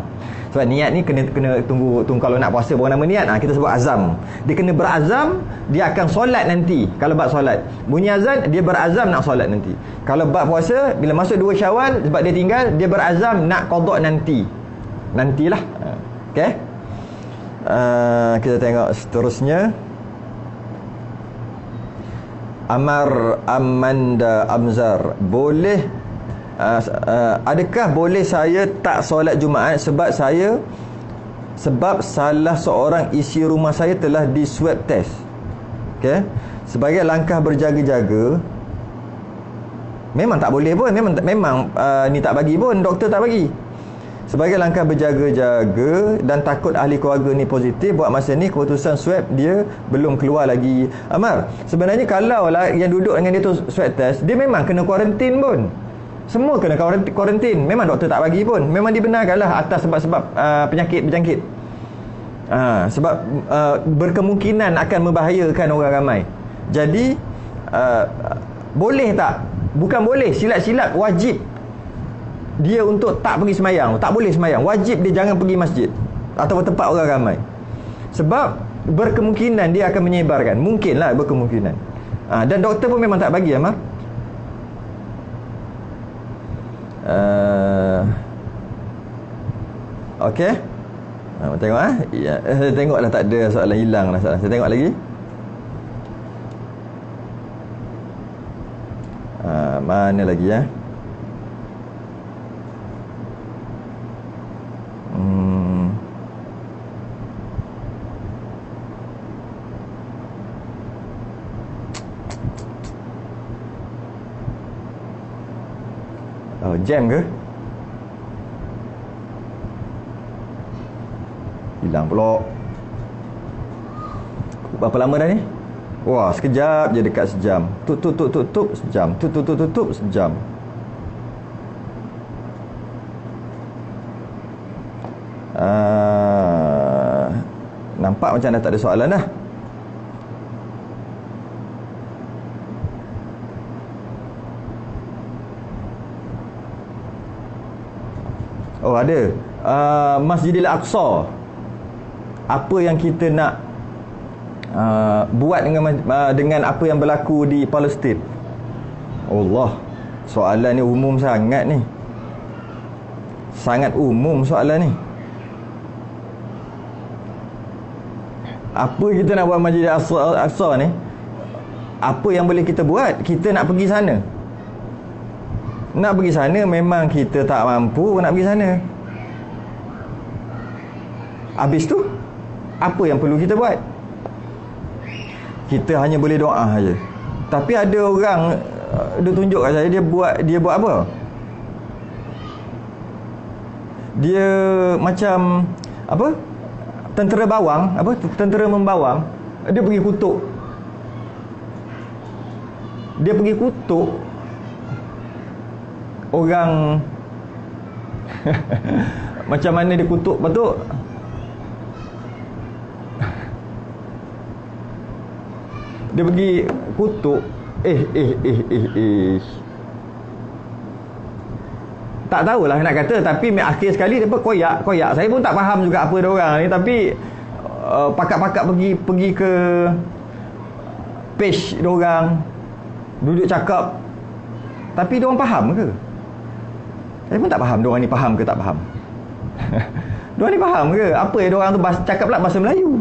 S1: Sebab niat ni kena tunggu kalau nak puasa baru nama niat. Kita sebut azam. Dia kena berazam, dia akan solat nanti. Kalau bab solat, bunyi azan, dia berazam nak solat nanti. Kalau bab puasa, bila masuk 2 Syawal, sebab dia tinggal, dia berazam nak qada nanti. Nantilah. Okey. Kita tengok seterusnya. Amanda Amzar, boleh adakah boleh saya tak solat Jumaat sebab salah seorang isi rumah saya telah di swab test. Okey. Sebagai langkah berjaga-jaga, Memang tak boleh pun, ni tak bagi pun, doktor tak bagi. Sebagai langkah berjaga-jaga dan takut ahli keluarga ni positif, buat masa ni keputusan swab dia belum keluar lagi. Amar, sebenarnya kalau lah yang duduk dengan dia tu swab test, dia memang kena kuarantin pun. Semua kena kuarantin. Memang doktor tak bagi pun. Memang dibenarkanlah atas sebab-sebab penyakit berjangkit. Sebab berkemungkinan akan membahayakan orang ramai. Jadi boleh tak? Bukan boleh, silap-silap, wajib dia untuk tak pergi semayang. Tak boleh semayang, wajib dia jangan pergi masjid atau tempat orang ramai. Sebab berkemungkinan dia akan menyebarkan. Mungkinlah berkemungkinan. Dan doktor pun memang tak bagi, Amar. Okey. Tengok ya, tengoklah tak ada soalan hilang lah soalan. Saya tengok lagi. Mana lagi ya? Jam ke? Hilang pula. Berapa lama dah ni? Wah, sekejap je dekat sejam. Tutup sejam. Tutup sejam. Nampak macam dah tak ada soalan dah. Oh, ada. Masjidil Aqsa. Apa yang kita nak buat dengan apa yang berlaku di Palestin? Allah, soalan ni umum sangat ni. Sangat umum soalan ni. Apa kita nak buat Masjidil Aqsa ni? Apa yang boleh kita buat? Kita nak pergi sana. Nak pergi sana, memang kita tak mampu nak pergi sana. Habis tu, apa yang perlu kita buat? Kita hanya boleh doa saja. Tapi ada orang dia tunjuk kat saya, dia buat apa? Dia macam apa? Tentera bawang, apa? Tentera membawang. Dia pergi kutuk. Dia pergi kutuk orang macam mana dia kutuk betul. Dia pergi kutuk tak tahulah nak kata, tapi akhir sekali dia koyak. Saya pun tak faham juga apa dia orang ni, tapi pakak-pakak pergi ke page dia orang, duduk cakap. Tapi dia orang faham ke? Saya pun tak faham dia orang ni faham ke tak faham. Dia orang ni faham ke? Apa yang dia orang tu cakap pula bahasa Melayu?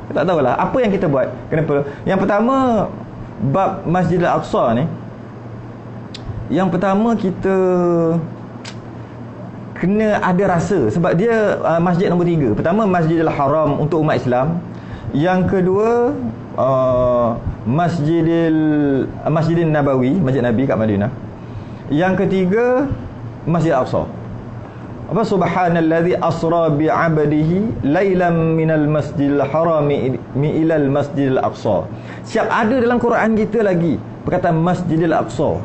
S1: Saya tak tahulah apa yang kita buat. Kenapa? Yang pertama, bab Masjidil Aqsa ni, yang pertama kita kena ada rasa. Sebab dia masjid nombor 3. Pertama, Masjidil Haram untuk umat Islam. Yang kedua, Masjidil Nabawi, Masjid Nabi kat Madinah. Yang ketiga, Masjid Aqsa. Apa? Subhanallazi asra bi'abdihi lailan minal masjidil harami ilal masjidil aqsa. Siap ada dalam Quran kita lagi perkataan Masjidil Aqsa.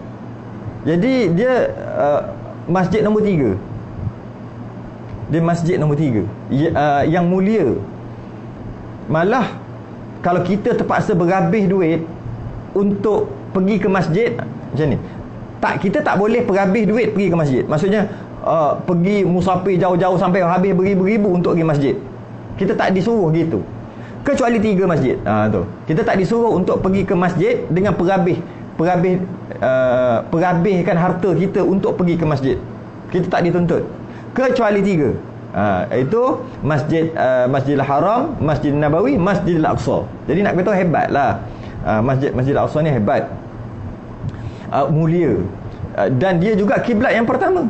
S1: Jadi dia masjid nombor 3. Dia masjid nombor 3 yang mulia. Malah kalau kita terpaksa berhabis duit untuk pergi ke masjid macam ni, kita tak boleh berhabis duit pergi ke masjid. Maksudnya pergi musafir jauh-jauh sampai habis beribu-ribu untuk pergi masjid. Kita tak disuruh gitu. Kecuali 3 masjid. Tu. Kita tak disuruh untuk pergi ke masjid dengan perhabiskan harta kita untuk pergi ke masjid. Kita tak dituntut. Kecuali 3. Itu Masjidil Haram, Masjid Nabawi, Masjidil Aqsa. Jadi nak kata hebatlah. Masjidil Aqsa ni hebat. Mulia. Dan dia juga kiblat yang pertama.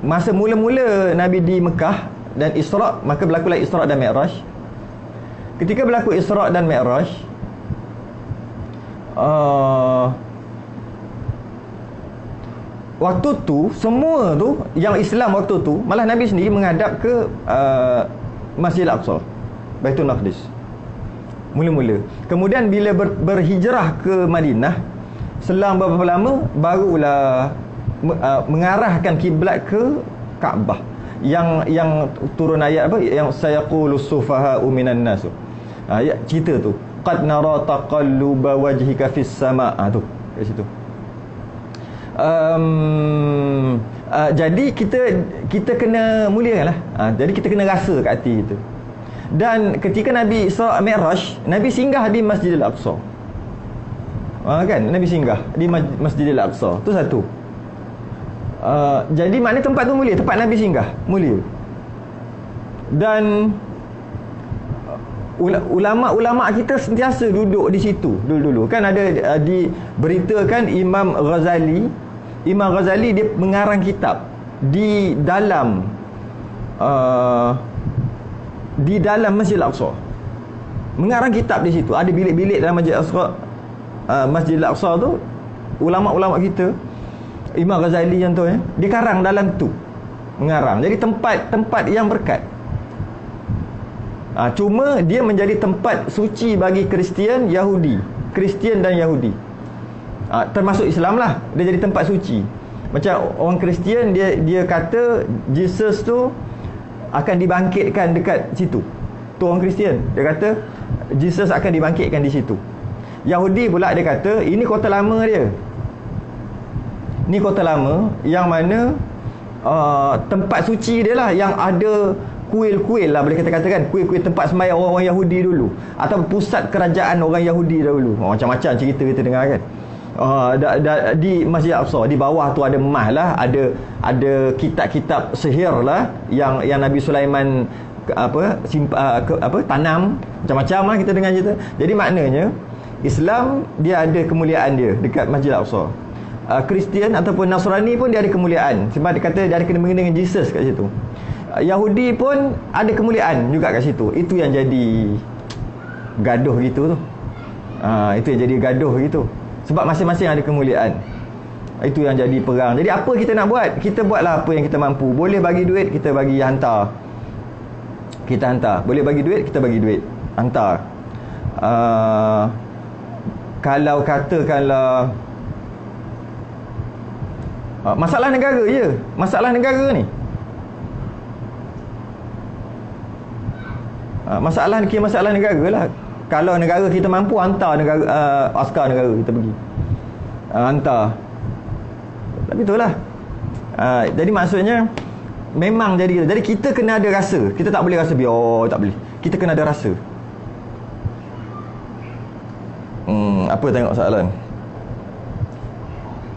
S1: Masa mula-mula Nabi di Mekah dan Isra', maka berlakulah Isra' dan Mi'raj. Ketika berlaku Isra' dan Mi'raj, waktu tu semua tu yang Islam waktu tu, malah Nabi sendiri menghadap ke Masjid Al-Aqsa, Baitul Maqdis mula-mula. Kemudian bila berhijrah ke Madinah, selang beberapa lama barulah mengarahkan kiblat ke Kaabah. Yang turun ayat apa, yang sayaqulu sufaha'u minan nas. Ya, cerita tu qad nara taqalluba wajhika fis sama', tu kat situ. Jadi kita kena muliakanlah. Jadi kita kena rasa kat hati kita. Dan ketika Nabi Isra Mi'raj, Nabi singgah di Masjidil Aqsa. Kan, Nabi singgah di Masjidil Aqsa. Tu satu. Jadi maknanya tempat tu mulia, tempat Nabi singgah mulia. Dan ulama-ulama kita sentiasa duduk di situ dulu-dulu. Kan ada diberitakan Imam Ghazali dia mengarang kitab di dalam Masjid Al-Aqsa. Mengarang kitab di situ. Ada bilik-bilik dalam Masjid Al-Aqsa tu. Ulama-ulama kita, Imam Ghazali contohnya, dia karang dalam tu. Mengarang. Jadi tempat yang berkat. Cuma dia menjadi tempat suci bagi Kristian dan Yahudi. Termasuk Islam lah, dia jadi tempat suci. Macam orang Kristian, dia kata Jesus tu akan dibangkitkan dekat situ. Tu orang Kristian, dia kata Jesus akan dibangkitkan di situ. Yahudi pula dia kata ini kota lama dia. Ni kota lama yang mana tempat suci dia lah, yang ada kuil-kuil lah, boleh kita katakan kuil-kuil tempat sembahyang orang-orang Yahudi dulu, atau pusat kerajaan orang Yahudi dahulu. Macam-macam cerita kita dengar kan. Di Masjid Al-Aqsa, di bawah tu ada emas lah, ada kitab-kitab sihir lah yang Nabi Sulaiman tanam, macam-macam lah kita dengar cerita. Jadi maknanya Islam dia ada kemuliaan dia dekat Masjid Al-Aqsa. Kristian ataupun Nasrani pun dia ada kemuliaan, sebab dia kata dia ada kena-mengena dengan Jesus kat situ. Yahudi pun ada kemuliaan juga kat situ. Itu yang jadi gaduh gitu tu. Itu yang jadi gaduh gitu. Sebab masing-masing ada kemuliaan. Itu yang jadi perang. Jadi apa kita nak buat? Kita buatlah apa yang kita mampu. Boleh bagi duit, kita bagi hantar. Kita hantar. Boleh bagi duit, kita bagi duit. Hantar. Kalau katakanlah masalah negara je. Masalah negara ni. Masalah negara lah. Kalau negara kita mampu, hantar askar negara kita pergi. Hantar. Tapi itulah. Jadi maksudnya memang jadi kita kena ada rasa. Kita tak boleh rasa biar, tak boleh. Kita kena ada rasa. Apa tengok soalan?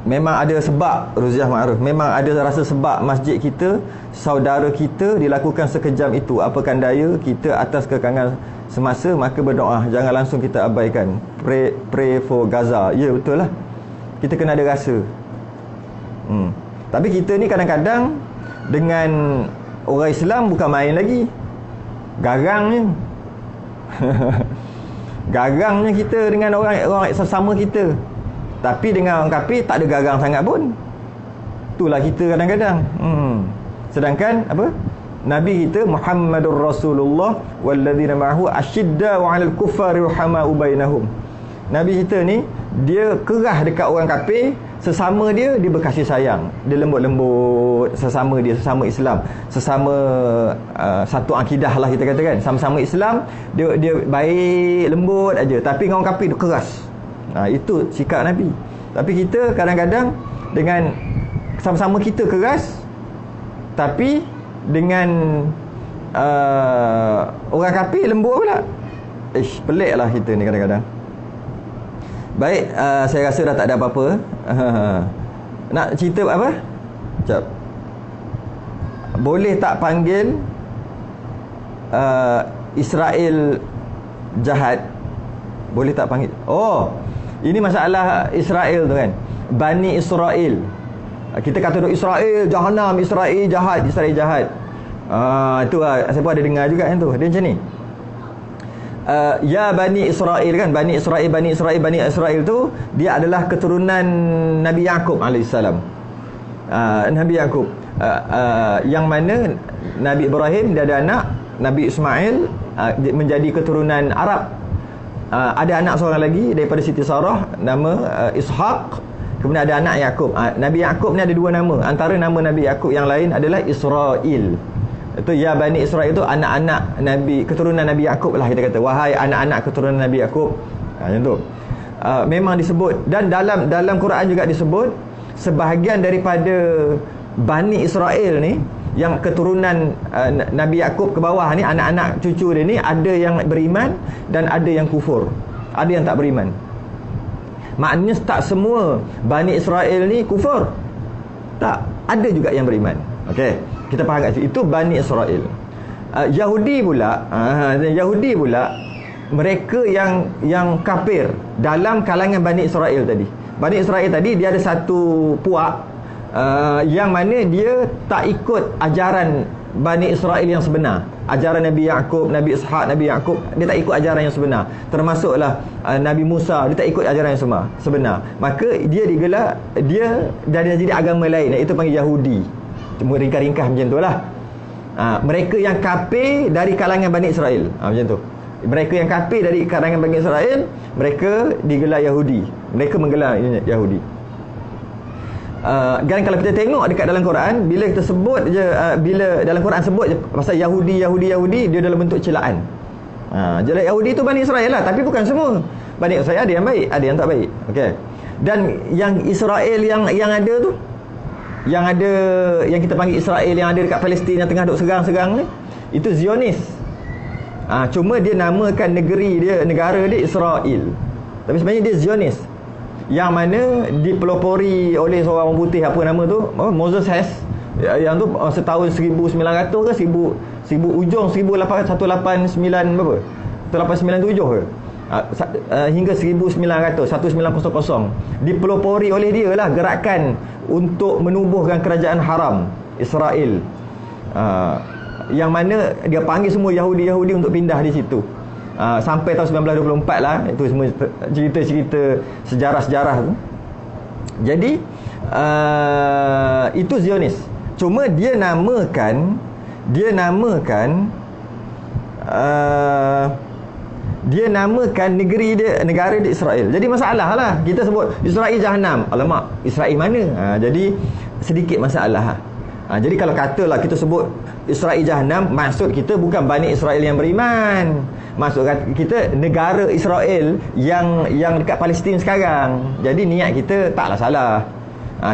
S1: Memang ada sebab, Ruziah Ma'ruf, memang ada rasa sebab masjid kita, saudara kita dilakukan sekejam itu. Apakan daya kita atas kekangan semasa, maka berdoa, jangan langsung kita abaikan. Pray for Gaza. Ya, betul lah. Kita kena ada rasa. Tapi kita ni kadang-kadang dengan orang Islam bukan main lagi. Garangnya. Garangnya kita dengan orang sesama kita. Tapi dengan orang kafir tak ada garang sangat pun. Itulah kita kadang-kadang. Sedangkan apa? Nabi kita Muhammadur Rasulullah walladzina ma'ahu asyidda'u 'alal kuffari rahama'u bainahum. Nabi kita ni dia kerah dekat orang kafir, sesama dia berkasih sayang. Dia lembut-lembut sesama dia, sesama Islam, sesama satu akidah lah kita katakan. Sama-sama Islam, dia baik, lembut aja. Tapi dengan orang kafir dia keras. Itu sikap Nabi. Tapi kita kadang-kadang dengan sama-sama kita keras, tapi dengan orang kafir lembut pula. Peliklah kita ni kadang-kadang. Baik, saya rasa dah tak ada apa-apa. Nak cerita apa? Sekejap. Boleh tak panggil Israel jahat? Boleh tak panggil? Ini masalah Israel tu kan. Bani Israel. Kita kata duk Israel jahanam, Israel jahat, Israel jahat. Itu lah, saya pun ada dengar juga kan tu. Dia macam ni. Ya Bani Israel kan, Bani Israel tu dia adalah keturunan Nabi Yaqub alaihissalam. Nabi Yakub, yang mana Nabi Ibrahim dia ada anak, Nabi Ismail menjadi keturunan Arab. Ada anak seorang lagi daripada Siti Sarah, nama Ishaq. Kemudian ada anak Yakub. Nabi Yakub ni ada dua nama. Antara nama Nabi Yakub yang lain adalah Israel. Itu ya Bani Israel, itu anak-anak Nabi, keturunan Nabi Yakub lah kita kata. Wahai anak-anak keturunan Nabi Yakub. Macam tu. Memang disebut, dan dalam Quran juga disebut sebahagian daripada Bani Israel ni, yang keturunan Nabi Yakub ke bawah ni, anak-anak cucu dia ni, ada yang beriman dan ada yang kufur, ada yang tak beriman. Maknanya tak semua Bani Israel ni kufur, tak, ada juga yang beriman. Okey, kita faham kat situ. Itu Bani Israel. Yahudi pula mereka yang kafir dalam kalangan Bani Israel tadi. Bani Israel tadi dia ada satu puak yang mana dia tak ikut ajaran Bani Israel yang sebenar. Ajaran Nabi Yakub, Nabi Ishaq, Nabi Yakub, dia tak ikut ajaran yang sebenar. Termasuklah Nabi Musa, dia tak ikut ajaran yang sebenar. Maka dia digelar, dia jadi agama lain, itu panggil Yahudi. Cuma ringkas-ringkas macam tu lah. Mereka yang kafir dari kalangan Bani Israel, macam tu. Mereka yang kafir dari kalangan Bani Israel, mereka digelar Yahudi. Mereka menggelar Yahudi. Dan kalau kita tengok dekat dalam Quran, bila kita sebut je, bila dalam Quran sebut je pasal Yahudi, dia dalam bentuk celaan. Jadi Yahudi tu Bani Israel lah, tapi bukan semua. Bani Israel ada yang baik, ada yang tak baik. Okey. Dan yang Israel yang ada tu, yang kita panggil Israel yang ada dekat Palestin yang tengah duk serang-serang ni, itu Zionis. Cuma dia namakan negara dia Israel, tapi sebenarnya dia Zionis, yang mana dipelopori oleh seorang orang putih, apa nama tu, Moses Hess, yang tu setahun 1900 ke 1000 ujung 1889 berapa, 1897 ke, hingga 1900 dipelopori oleh dia lah gerakan untuk menubuhkan kerajaan haram Israel, yang mana dia panggil semua Yahudi untuk pindah di situ. Sampai tahun 1924 lah. Itu semua cerita-cerita sejarah-sejarah tu. Jadi itu Zionis. Cuma dia namakan negara dia Israel. Jadi masalah lah, kita sebut Israel Jahannam. Alamak, Israel mana? Jadi sedikit masalah. Jadi kalau katalah kita sebut Israel Jahannam, maksud kita bukan Bani Israel yang beriman. Maksud kita negara Israel yang dekat Palestin sekarang. Jadi niat kita taklah salah.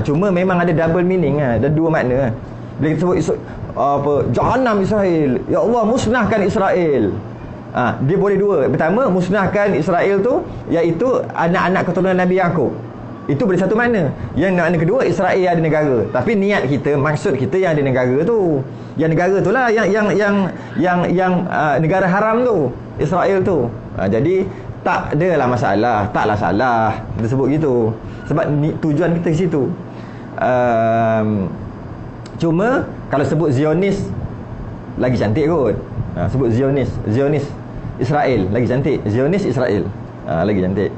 S1: Cuma memang ada double meaning, ada dua makna. Bila kita sebut Jahannam Israel, ya Allah musnahkan Israel. Dia boleh dua. Pertama, musnahkan Israel tu iaitu anak-anak keturunan Nabi Yakub. Itu boleh satu makna. Yang makna kedua, Israel ada negara. Tapi niat kita, maksud kita yang ada negara tu. Yang negara tu lah yang negara haram tu, Israel tu. Jadi tak adalah masalah, taklah salah kita sebut gitu. Sebab tujuan kita ke situ. Cuma kalau sebut Zionis lagi cantik kot. Sebut Zionis Israel lagi cantik. Zionis Israel lagi cantik.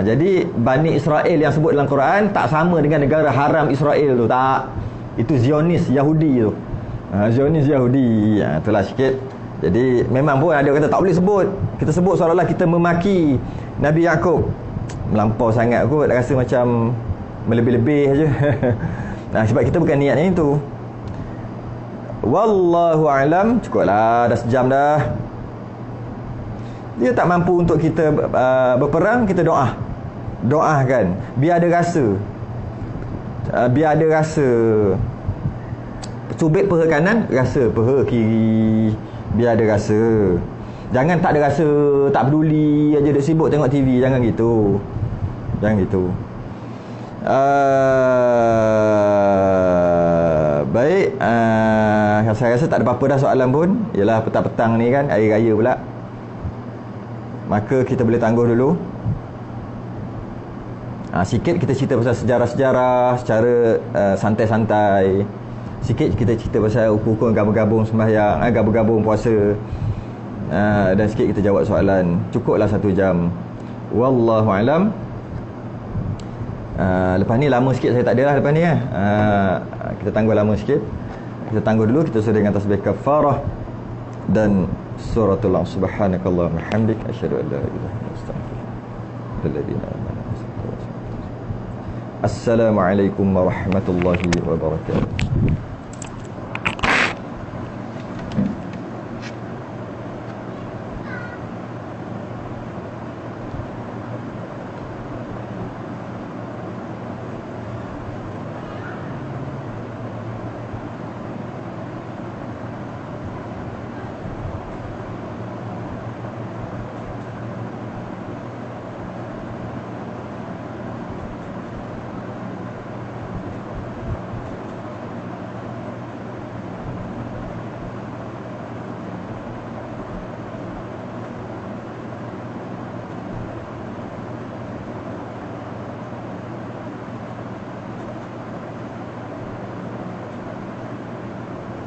S1: Jadi Bani Israel yang sebut dalam Quran tak sama dengan negara haram Israel tu, tak. Itu Zionis Yahudi tu. Zionis Yahudi. Itulah sikit. Jadi memang pun ada kata tak boleh sebut. Kita sebut seolah-olah kita memaki Nabi Yakub. Melampau sangat kot, rasa macam melebih-lebih aje. Sebab kita bukan niatnya itu. Wallahu alam. Cukuplah, dah sejam dah. Dia tak mampu untuk kita berperang, kita doakan biar ada rasa. Cubit peha kanan, rasa peha kiri, biar ada rasa. Jangan tak ada rasa, tak peduli aja duk sibuk tengok TV. Jangan gitu. Baik, saya rasa tak ada apa-apa dah soalan pun. Yalah petang-petang ni kan, hari raya pula, maka kita boleh tangguh dulu. Sikit kita cerita pasal sejarah-sejarah secara santai-santai. Sikit kita cerita pasal hukum-hukum gabung-gabung sembahyang, gabung-gabung puasa, dan sikit kita jawab soalan. Cukuplah 1 jam. Wallahu alam. Lepas ni lama sikit saya tak ada lah lepas ni kita tangguh lama sikit. Kita tangguh dulu, kita sudah dengan tasbih kafarah dan suratul subhanakallahumma hamdik asyhadu an la ilaha illa anta astaghfiruka wa atubu ilaik. Assalamualaikum warahmatullahi wabarakatuh.